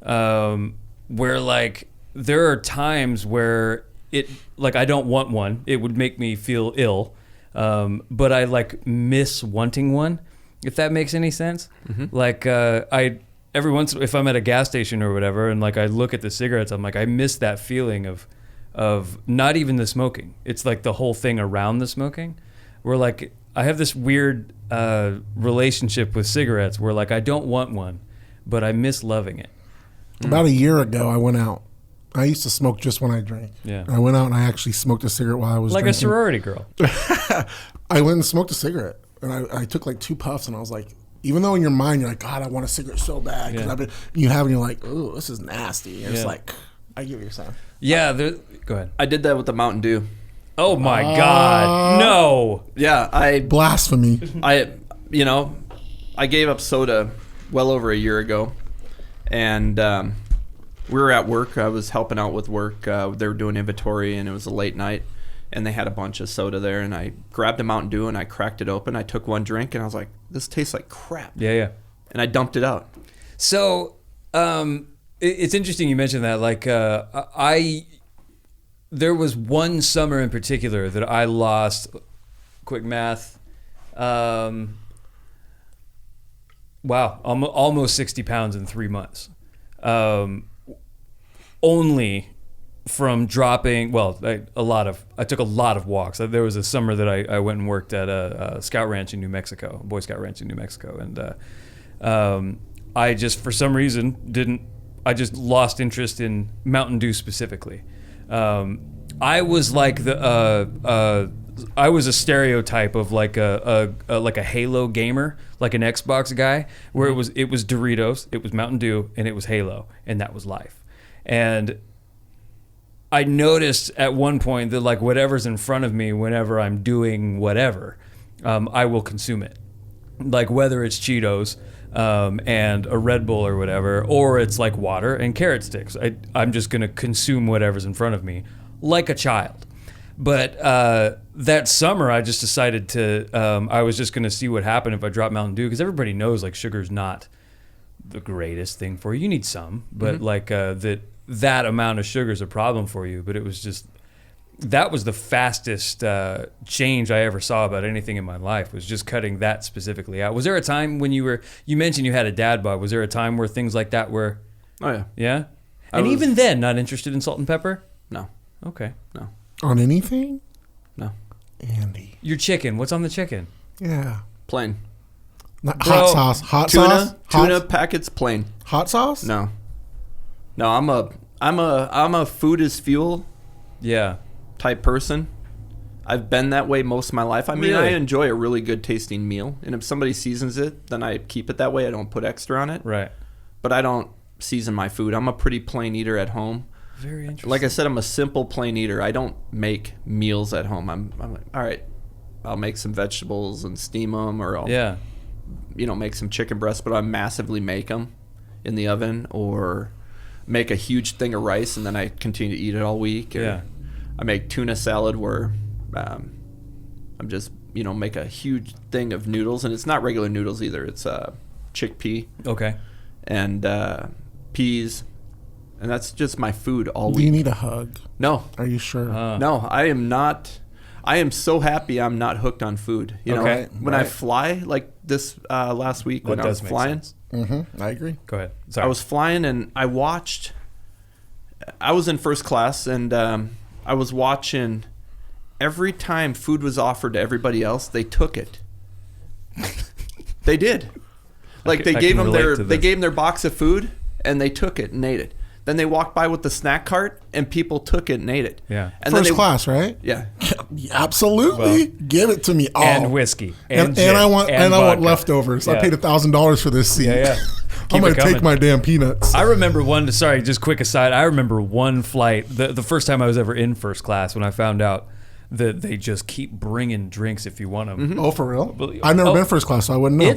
where like there are times where it like I don't want one. It would make me feel ill, but I like miss wanting one. If that makes any sense. Like I every once if I'm at a gas station or whatever, and like I look at the cigarettes, I'm like I miss that feeling of not even the smoking. It's like the whole thing around the smoking. Where like I have this weird relationship with cigarettes where like I don't want one, but I miss loving it. About a year ago, I went out. I used to smoke just when I drank. Yeah. I went out and I actually smoked a cigarette while I was like drinking. a sorority girl. I went and smoked a cigarette. And I took like 2 puffs and I was like, even though in your mind you're like, God, I want a cigarette so bad. Cause you have it and you're like, oh, this is nasty. And it's like, I give you a sign. Yeah. Go ahead. I did that with the Mountain Dew. Oh my God. No. Yeah. Blasphemy. I gave up soda well over a year ago. And we were at work. I was helping out with work. They were doing inventory and it was a late night. And they had a bunch of soda there, and I grabbed a Mountain Dew and I cracked it open. I took one drink and I was like, "This tastes like crap." Yeah. And I dumped it out. So, it's interesting you mentioned that. Like, there was one summer in particular that I lost. Quick math. Almost 60 pounds in 3 months. Only from dropping, I took a lot of walks. There was a summer that I went and worked at a scout ranch in New Mexico, a Boy Scout ranch in New Mexico. And I just, for some reason, I just lost interest in Mountain Dew specifically. I was like I was a stereotype of like a Halo gamer, like an Xbox guy, where it was Doritos, it was Mountain Dew, and it was Halo, and that was life. And I noticed at one point that like whatever's in front of me, whenever I'm doing whatever, I will consume it. Like whether it's Cheetos and a Red Bull or whatever, or it's like water and carrot sticks. I'm just going to consume whatever's in front of me like a child. But that summer, I just decided to, I was just going to see what happened if I dropped Mountain Dew, because everybody knows like sugar's not the greatest thing for you. You need some, but like that amount of sugar is a problem for you. But it was just, that was the fastest change I ever saw about anything in my life, was just cutting that specifically out. Was there a time when you mentioned you had a dad bod, was there a time where things like that were? Oh yeah. Yeah? And even then, not interested in salt and pepper? No. Okay. No. On anything? No. Andy. Your chicken, what's on the chicken? Yeah. Plain. Not hot sauce. Hot sauce? Tuna packets plain. Hot sauce? No. No, I'm a food is fuel type person. I've been that way most of my life. I mean, Really? I enjoy a really good tasting meal, and if somebody seasons it, then I keep it that way. I don't put extra on it. Right. But I don't season my food. I'm a pretty plain eater at home. Very interesting. Like I said, I'm a simple plain eater. I don't make meals at home. I'm like, all right, I'll make some vegetables and steam them, or I'll Yeah. make some chicken breasts, but I massively make them in the oven, or make a huge thing of rice and then I continue to eat it all week. Or Yeah. I make tuna salad where I'm just make a huge thing of noodles, and it's not regular noodles either. It's chickpea Okay. and peas, and that's just my food all Do week. you need a hug? No, Are you sure? no, I am not. I am so happy I'm not hooked on food. Okay. When I fly, like this last week when I was flying, I agree. Go ahead. Sorry. I was flying and I was in first class, and I was watching. Every time food was offered to everybody else, they took it. They did. Like they gave them their box of food and they took it and ate it. Then they walked by with the snack cart and people took it and ate it. Yeah. And First then class, right? Yeah. Absolutely. Give it to me all. And whiskey. And gin, I want vodka. leftovers. I Yeah. paid $1,000 for this seat. Yeah. I'm gonna Keep it coming. take my damn peanuts. I remember just quick aside, I remember one flight, the first time I was ever in first class, when I found out that they just keep bringing drinks if you want them. Oh, for real? I've never been first class, so I wouldn't know.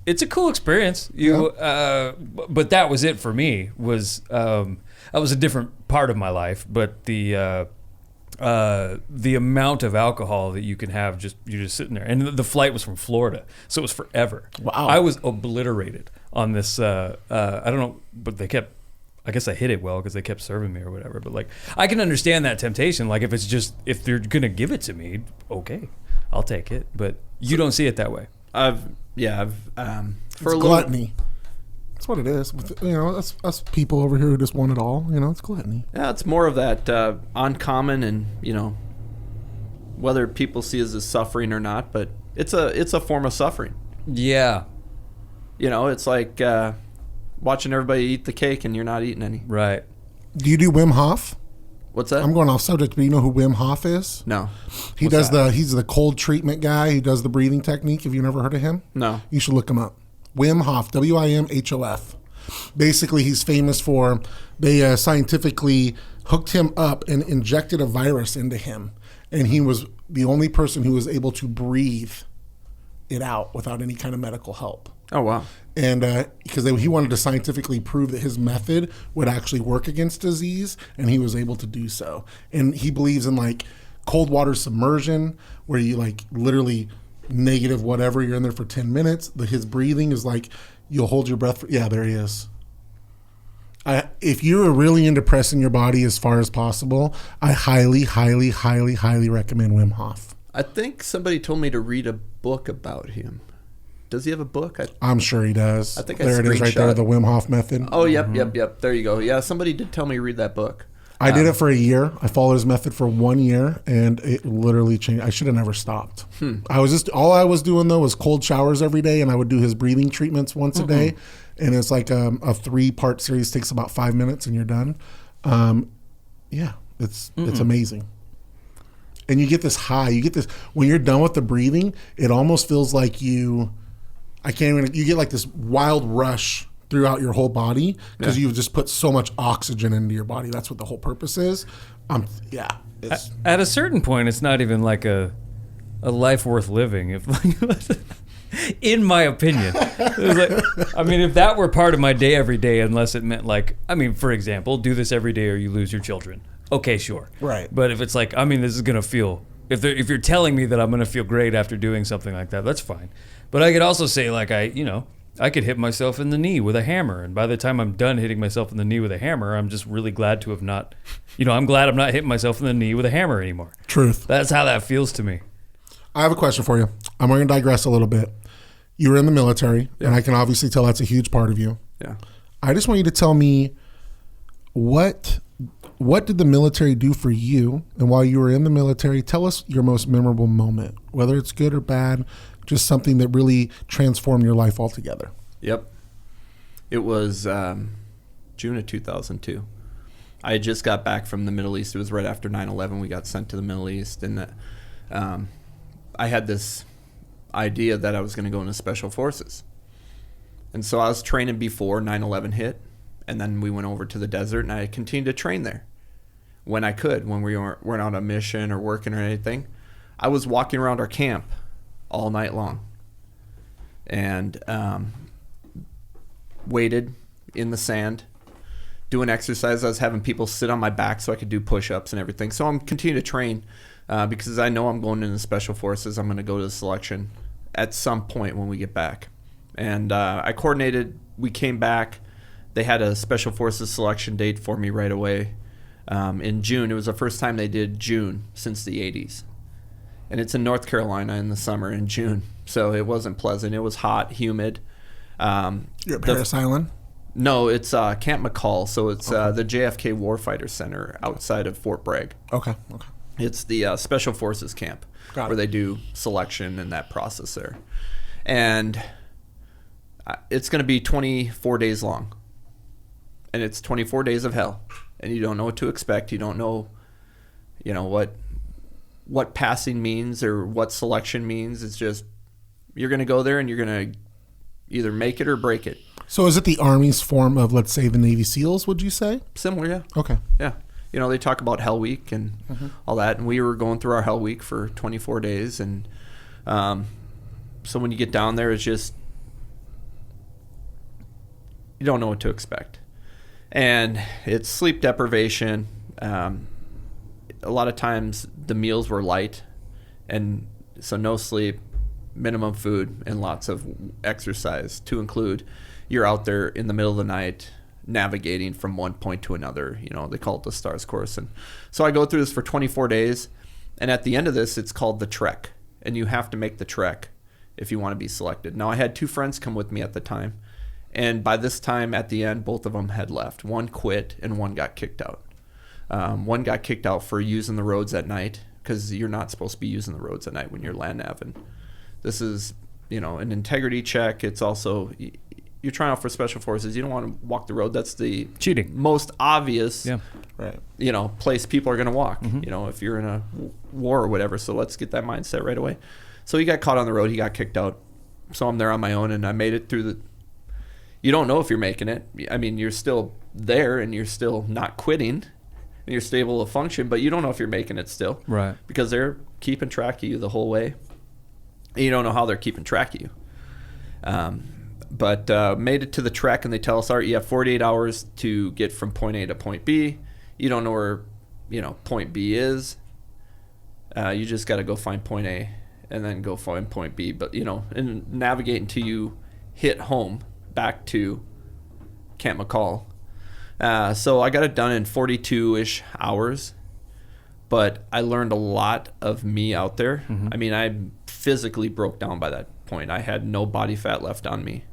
It's a cool experience. But that was it for me. That was a different part of my life, but the amount of alcohol that you can have, you're just sitting there, and the flight was from Florida, so it was forever. Wow. I was obliterated on this. I don't know, but they kept. I guess I hit it well because they kept serving me or whatever. But like, I can understand that temptation. Like, if they're gonna give it to me, okay, I'll take it. But you don't see it that way. For It's a little gluttony. That's what it is. Us people over here who just want it all. It's gluttony. Yeah, it's more of that uncommon, and whether people see it as suffering or not, but it's a form of suffering. Yeah. It's like watching everybody eat the cake and you're not eating any. Right. Do you do Wim Hof? What's that? I'm going off subject, but you know who Wim Hof is? No. He's the cold treatment guy. He does the breathing technique. Have you never heard of him? No. You should look him up. Wim Hof, Wimhof. Basically, he's famous for, they scientifically hooked him up and injected a virus into him. And he was the only person who was able to breathe it out without any kind of medical help. Oh, wow. And because he wanted to scientifically prove that his method would actually work against disease, and he was able to do so. And he believes in like cold water submersion, where you like literally negative whatever, you're in there for 10 minutes. His breathing is like you'll hold your breath. There he is. If you're really into pressing your body as far as possible, I highly, highly, highly, highly recommend Wim Hof. I think somebody told me to read a book about him. Does he have a book? I'm sure he does. I think I there it is right there, screenshot. the Wim Hof method. Oh, yep. There you go. Yeah, somebody did tell me to read that book. I did it for a year. I followed his method for 1 year, and it literally changed. I should have never stopped. All I was doing though was cold showers every day, and I would do his breathing treatments once a day. And it's like a 3-part series, takes about 5 minutes, and you're done. It's amazing. And you get this high. You get this when you're done with the breathing. It almost feels like you get like this wild rush throughout your whole body because you've just put so much oxygen into your body. That's what the whole purpose is. At a certain point, it's not even like a life worth living. In my opinion, if that were part of my day every day, unless it meant for example, do this every day or you lose your children. Okay, sure. Right. But if it's like, this is gonna feel. If you're telling me that I'm gonna feel great after doing something like that, that's fine. But I could also say I could hit myself in the knee with a hammer, and by the time I'm done hitting myself in the knee with a hammer, I'm just really glad to have not, I'm glad I'm not hitting myself in the knee with a hammer anymore. Truth. That's how that feels to me. I have a question for you. I'm going to digress a little bit. You were in the military, and I can obviously tell that's a huge part of you. Yeah. I just want you to tell me what did the military do for you? And while you were in the military, tell us your most memorable moment, whether it's good or bad, just something that really transformed your life altogether. Yep. It was June of 2002. I had just got back from the Middle East. It was right after 9/11. We got sent to the Middle East, and I had this idea that I was going to go into Special Forces. And so I was training before 9/11 hit, and then we went over to the desert, and I continued to train there when I could, when we weren't on a mission or working or anything. I was walking around our camp all night long and waited in the sand, doing exercise. I was having people sit on my back so I could do push-ups and everything. So I'm continuing to train because I know I'm going into Special Forces. I'm going to go to the selection at some point when we get back. And I coordinated. We came back. They had a Special Forces selection date for me right away in June. It was the first time they did June since the 80s. And it's in North Carolina in the summer in June. So it wasn't pleasant. It was hot, humid. You're at Paris Island? No, it's Camp McCall. So it's the JFK Warfighter Center outside of Fort Bragg. Okay. It's the Special Forces camp where they do selection and that process there. And it's going to be 24 days long. And it's 24 days of hell. And you don't know what to expect. You don't know, what passing means or what selection means. It's just you're going to go there and you're going to either make it or break it. So is it the Army's form of, let's say, the Navy SEALs, would you say? Similar, yeah. Okay. Yeah. They talk about Hell Week and all that. And we were going through our Hell Week for 24 days. And so when you get down there, it's just, you don't know what to expect. And it's sleep deprivation. A lot of times the meals were light. And so no sleep, minimum food, and lots of exercise to include. You're out there in the middle of the night navigating from one point to another. They call it the STARS course. And so I go through this for 24 days. And at the end of this, it's called the trek. And you have to make the trek if you want to be selected. Now, I had 2 friends come with me at the time. And by this time, at the end, both of them had left. One quit and one got kicked out. One got kicked out for using the roads at night because you're not supposed to be using the roads at night when you're land naving. This is, an integrity check. It's also, you're trying out for Special Forces. You don't want to walk the road. That's the cheating most obvious, right. Place people are going to walk, if you're in a war or whatever. So let's get that mindset right away. So he got caught on the road. He got kicked out. So I'm there on my own, and I made it through you don't know if you're making it. I mean, you're still there, and you're still not quitting, and you're still able to function, but you don't know if you're making it still. Right. Because they're keeping track of you the whole way. And you don't know how they're keeping track of you. But made it to the trek, and they tell us, all right, you have 48 hours to get from point A to point B. You don't know where, point B is. You just got to go find point A and then go find point B. But, and navigate until you hit home back to Camp McCall. So I got it done in 42-ish hours. But I learned a lot of me out there. I mean, I physically broke down by that point. I had no body fat left on me.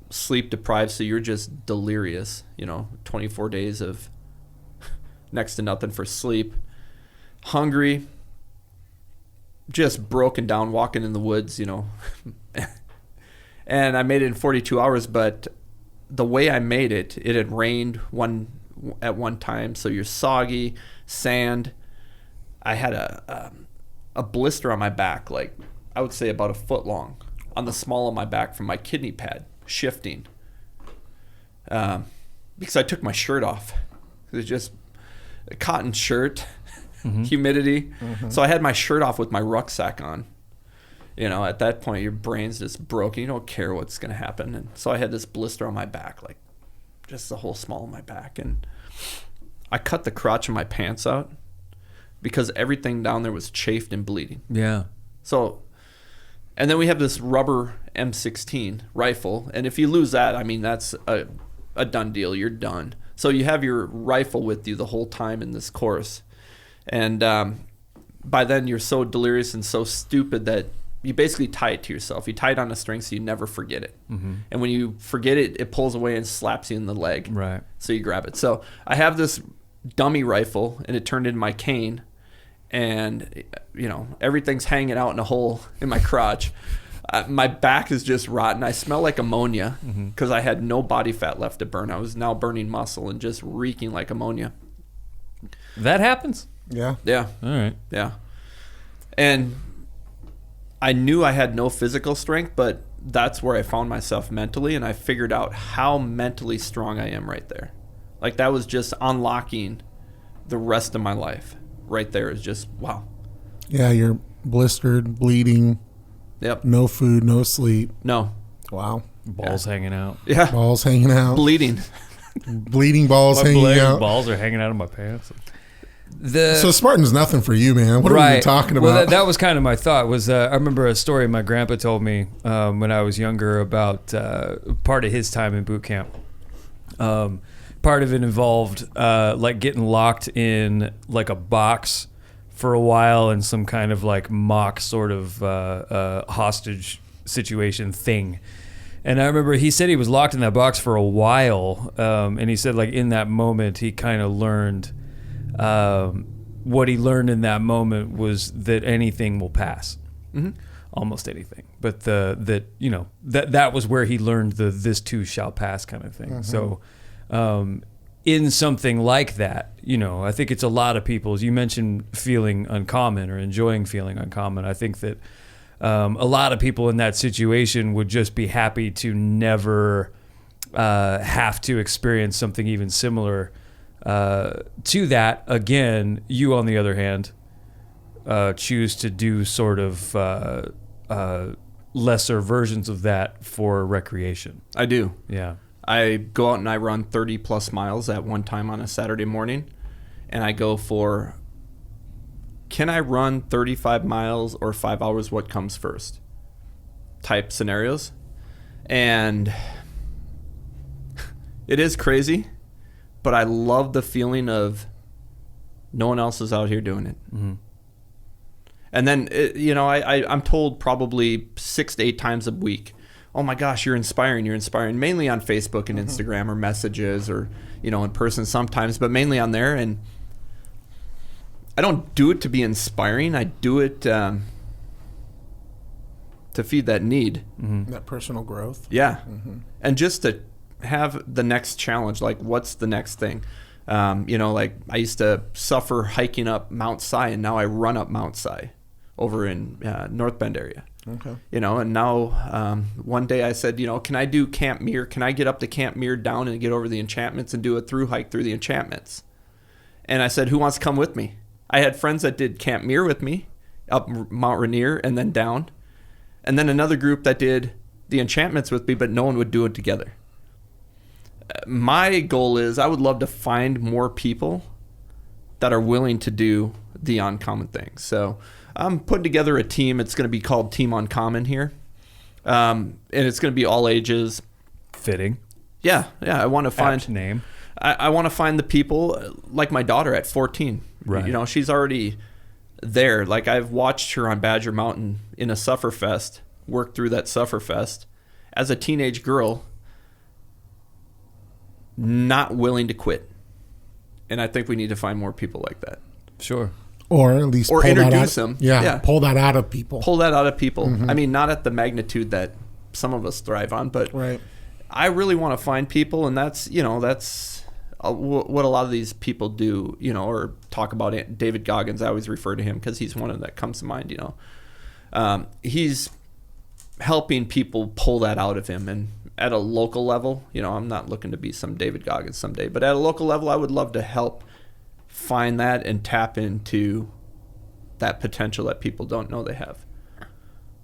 Sleep deprived, so you're just delirious. 24 days of next to nothing for sleep. Hungry. Just broken down, walking in the woods, And I made it in 42 hours, but the way I made it, it had rained at one time, so you're soggy, sand. I had a blister on my back, like I would say about a foot long, on the small of my back from my kidney pad shifting, because I took my shirt off. It was just a cotton shirt, humidity. So I had my shirt off with my rucksack on. At that point, your brain's just broken. You don't care what's going to happen. And so I had this blister on my back, like just the whole small of my back. And I cut the crotch of my pants out because everything down there was chafed and bleeding. Yeah. So, and then we have this rubber M16 rifle. And if you lose that, I mean, that's a done deal. You're done. So you have your rifle with you the whole time in this course. And by then, you're so delirious and so stupid that you basically tie it to yourself. You tie it on a string so you never forget it. And when you forget it, it pulls away and slaps you in the leg. Right. So you grab it. So I have this dummy rifle, and it turned into my cane. And, everything's hanging out in a hole in my crotch. My back is just rotten. I smell like ammonia because I had no body fat left to burn. I was now burning muscle and just reeking like ammonia. That happens? Yeah. Yeah. All right. Yeah. And I knew I had no physical strength, but that's where I found myself mentally, and I figured out how mentally strong I am right there. Like, that was just unlocking the rest of my life right there. Is just, wow. Yeah, you're blistered, bleeding, Yep. no food, no sleep. No. Wow. Balls hanging out. Yeah. Balls hanging out. Bleeding. Bleeding balls My hanging out. balls are hanging out of my pants. So Spartan's nothing for you, man. What are we even talking about? Well, that was kind of my thought. Was I remember a story my grandpa told me when I was younger about part of his time in boot camp. Part of it involved like getting locked in like a box for a while in some kind of like mock sort of hostage situation thing. And I remember he said he was locked in that box for a while, and he said like in that moment he kind of learned. What he learned in that moment was that anything will pass, almost anything. But that was where he learned the "this too shall pass" kind of thing. So, in something like that, I think it's a lot of people. As you mentioned, feeling uncommon or enjoying feeling uncommon. I think that a lot of people in that situation would just be happy to never have to experience something even similar. To that, again, you on the other hand, choose to do sort of lesser versions of that for recreation. I do. Yeah. I go out and I run 30 plus miles at one time on a Saturday morning, and I go for, can I run 35 miles or 5 hours, what comes first type scenarios. And it is crazy, but I love the feeling of no one else is out here doing it. Mm-hmm. And then, I'm told probably 6 to 8 times a week, oh my gosh, you're inspiring, mainly on Facebook and Instagram or messages or, in person sometimes, but mainly on there. And I don't do it to be inspiring. I do it to feed that need. Mm-hmm. That personal growth. Yeah. Mm-hmm. And just to have the next challenge, like what's the next thing? Like I used to suffer hiking up Mount Si, and now I run up Mount Si over in North Bend area. Okay. And now one day I said, can I do Camp Muir? Can I get up to Camp Muir down and get over the enchantments and do a through hike through the enchantments? And I said, who wants to come with me? I had friends that did Camp Muir with me up Mount Rainier and then down. And then another group that did the enchantments with me, but no one would do it together. My goal is I would love to find more people that are willing to do the uncommon things. So I'm putting together a team. It's going to be called Team Uncommon here. And it's going to be all ages. Fitting. Yeah. I want to find Apt name. I want to find the people like my daughter at 14. Right. She's already there. Like I've watched her on Badger Mountain in a Sufferfest, work through that Sufferfest as a teenage girl, not willing to quit. And I think we need to find more people like that. Sure. Or at least or introduce them. Yeah, pull that out of people. Pull that out of people. Mm-hmm. I mean, not at the magnitude that some of us thrive on, but right. I really want to find people, and that's what a lot of these people do, or talk about it. David Goggins, I always refer to him because he's one of them that comes to mind, He's helping people pull that out of him. And at a local level, I'm not looking to be some David Goggins someday, but at a local level, I would love to help find that and tap into that potential that people don't know they have.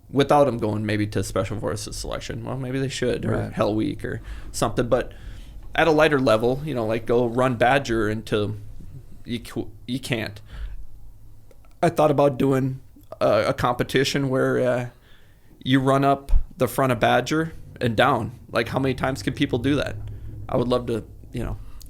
Without them going maybe to Special Forces selection. Well, maybe they should, or right. Hell Week or something. But at a lighter level, like go run Badger until you can't. I thought about doing a competition where you run up the front of Badger and down. Like how many times can people do that? I would love to,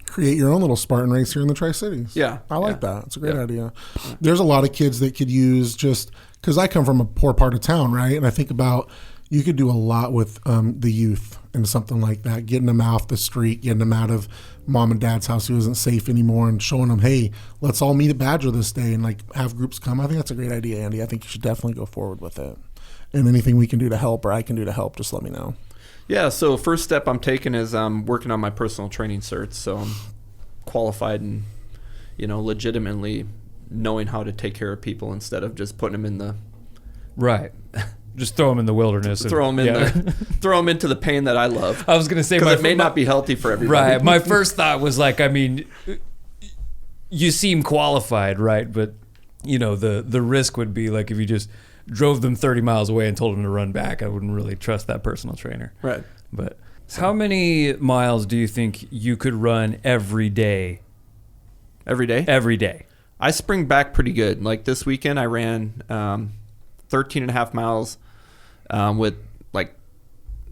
create your own little Spartan race here in the Tri-Cities. Yeah. I like that. It's a great idea. There's a lot of kids that could use just, because I come from a poor part of town, right? And I think about, you could do a lot with the youth and something like that, getting them off the street, getting them out of mom and dad's house who isn't safe anymore, and showing them, hey, let's all meet at Badger this day and like have groups come. I think that's a great idea, Andy. I think you should definitely go forward with it. And anything we can do to help or I can do to help, just let me know. Yeah, so first step I'm taking is I'm working on my personal training certs. So I'm qualified and, legitimately knowing how to take care of people instead of just putting them in the... Right. Just throw them in the wilderness. Throw them into the pain that I love. I was going to say... Because it may not be healthy for everybody. Right. My first thought was like, you seem qualified, right? But the risk would be like if you just drove them 30 miles away and told them to run back, I wouldn't really trust that personal trainer. Right. But how many miles do you think you could run every day? Every day? Every day. I spring back pretty good. Like this weekend, I ran 13 and a half miles with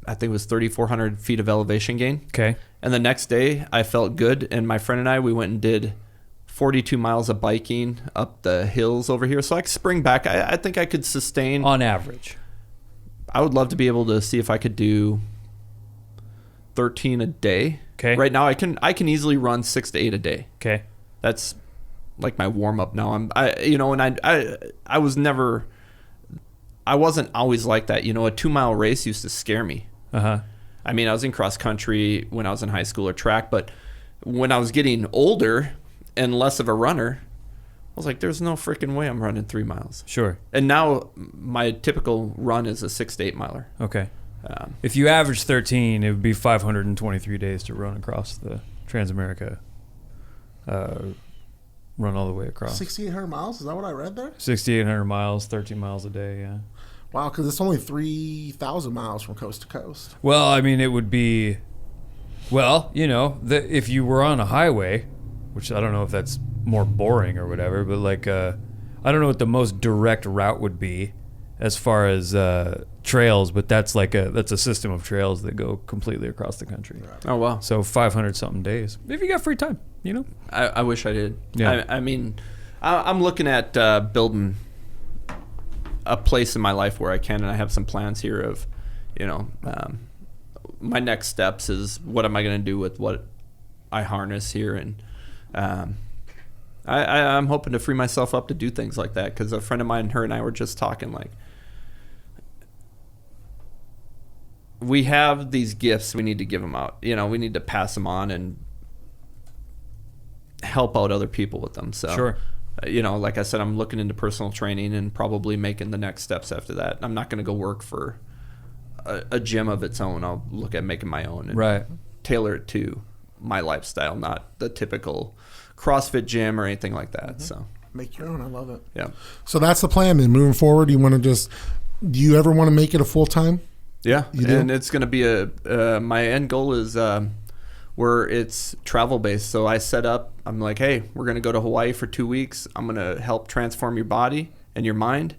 I think it was 3,400 feet of elevation gain. Okay. And the next day, I felt good. And my friend and I, we went and did 42 miles of biking up the hills over here. So I spring back. I think I could sustain. On average. I would love to be able to see if I could do 13 a day. Okay. Right now, I can easily run 6 to 8 a day. Okay. That's like my warm up now. I wasn't always like that. A 2-mile race used to scare me. Uh-huh. I mean, I was in cross country when I was in high school or track, but when I was getting older and less of a runner, I was like, there's no freaking way I'm running 3 miles. Sure. And now my typical run is a 6 to 8 miler. Okay. If you average 13, it would be 523 days to run across the Transamerica. Run all the way across. 6,800 miles? Is that what I read there? 6,800 miles, 13 miles a day, yeah. Wow, because it's only 3,000 miles from coast to coast. Well, I mean, it would be... Well, if you were on a highway, which I don't know if that's more boring or whatever, but I don't know what the most direct route would be as far as trails, but that's a system of trails that go completely across the country. Oh, wow. So 500-something days. If you got free time, I wish I did. Yeah. I mean, I'm looking at building a place in my life where I can, and I have some plans here of, my next steps is what am I going to do with what I harness here, and I'm hoping to free myself up to do things like that, because a friend of mine, her and I were just talking, we have these gifts, we need to give them out. We need to pass them on and help out other people with them. So, sure. Like I said, I'm looking into personal training and probably making the next steps after that. I'm not going to go work for a gym of its own. I'll look at making my own and right. tailor it to my lifestyle, not the typical CrossFit gym or anything like that. Mm-hmm. So make your own. I love it. Yeah. So that's the plan then. Moving forward, do you ever want to make it a full time? Yeah. And it's going to be my end goal is where it's travel based. So I set up, I'm like, hey, we're going to go to Hawaii for 2 weeks. I'm going to help transform your body and your mind.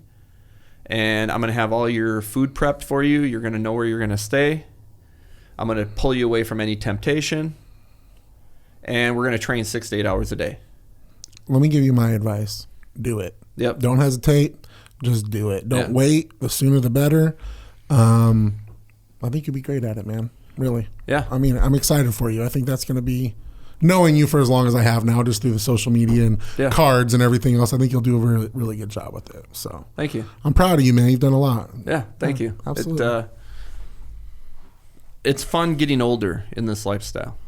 And I'm going to have all your food prepped for you. You're going to know where you're going to stay. I'm going to pull you away from any temptation. And we're going to train 6 to 8 hours a day. Let me give you my advice. Do it. Yep. Don't hesitate. Just do it. Don't wait. The sooner the better. I think you'll be great at it, man. Really. Yeah. I mean, I'm excited for you. I think that's going to be, knowing you for as long as I have now, just through the social media and cards and everything else, I think you'll do a really, really good job with it. So thank you. I'm proud of you, man. You've done a lot. Yeah. Thank you. Absolutely. It's fun getting older in this lifestyle.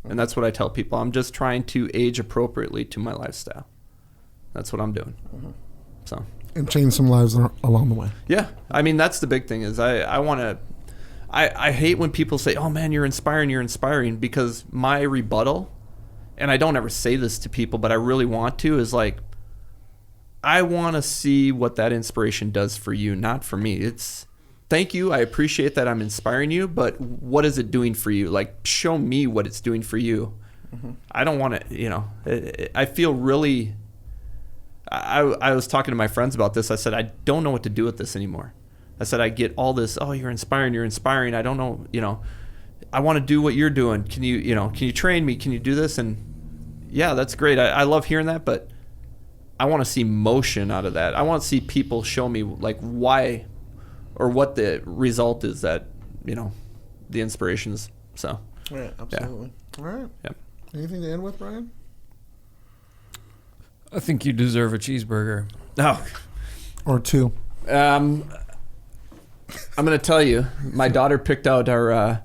And that's what I tell people. I'm just trying to age appropriately to my lifestyle. That's what I'm doing. Mm-hmm. So. And change some lives along the way. Yeah. I mean, that's the big thing is I want to, I hate when people say, oh man, you're inspiring, because my rebuttal, and I don't ever say this to people, but I really want to, is I want to see what that inspiration does for you, not for me. It's, thank you. I appreciate that I'm inspiring you, but what is it doing for you? Show me what it's doing for you. Mm-hmm. I don't want to, I feel really, I was talking to my friends about this. I said, I don't know what to do with this anymore. I said, I get all this, oh, you're inspiring. I don't know, I want to do what you're doing. Can you train me? Can you do this? And yeah, that's great. I love hearing that, but I want to see motion out of that. I want to see people show me why or what the result is that, the inspirations. So. Right, absolutely. Yeah. All right. Yep. Anything to end with, Brian? I think you deserve a cheeseburger. Oh. Or 2. I'm going to tell you, my daughter picked out our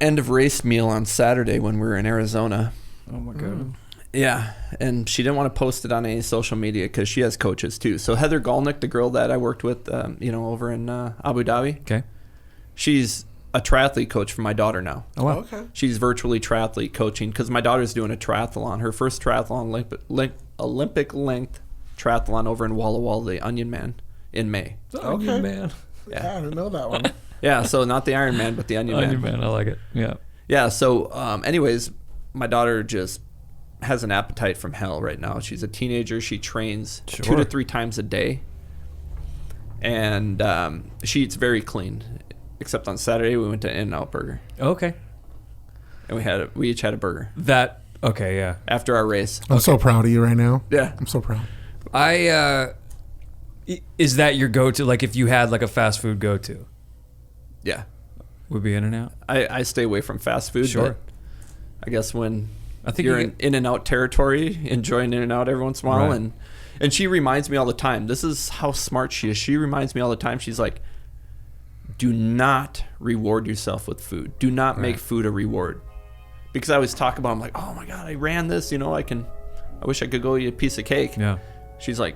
end of race meal on Saturday when we were in Arizona. Oh my God. Yeah, and she didn't want to post it on any social media because she has coaches too. So Heather Galnick, the girl that I worked with, over in Abu Dhabi. Okay. She's a triathlete coach for my daughter now. Oh, wow. Okay. She's virtually triathlete coaching because my daughter's doing a triathlon. Her first triathlon Olympic length triathlon over in Walla Walla, the Onion Man, in May. Okay. Man. Yeah, I didn't know that one. Yeah, so not the Iron Man, but the Onion Man. Onion Man, I like it. Yeah. Yeah, so anyways, my daughter just has an appetite from hell right now. She's a teenager. She trains 2 to 3 times a day. And she eats very clean. Except on Saturday, we went to In-N-Out Burger. Okay. And we each had a burger. Okay, yeah. After our race. I'm so proud of you right now. Yeah. I'm so proud. Is that your go-to? Like if you had like a fast food go-to? Yeah. Would be In-N-Out? I stay away from fast food. Sure. But I guess when I think you're in In-N-Out territory, enjoying In-N-Out every once in a while. Right. And she reminds me all the time. This is how smart she is. She reminds me all the time. She's like, do not reward yourself with food. Do not make food a reward. Because I always talk about, I'm like, oh my God, I ran this. You know, I wish I could go eat a piece of cake. Yeah. She's like,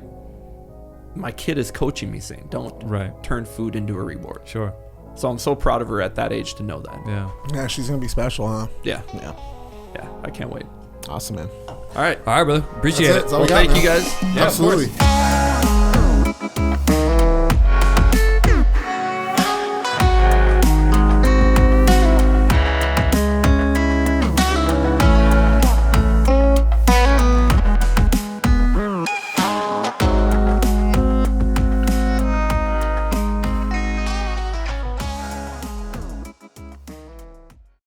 my kid is coaching me saying, don't turn food into a reward. Sure. So I'm so proud of her at that age to know that. Yeah. Yeah, she's going to be special, huh? Yeah. Yeah. Yeah, I can't wait. Awesome, man. All right. All right, brother. Appreciate That's it. all we got, Thank man. you guys. Absolutely.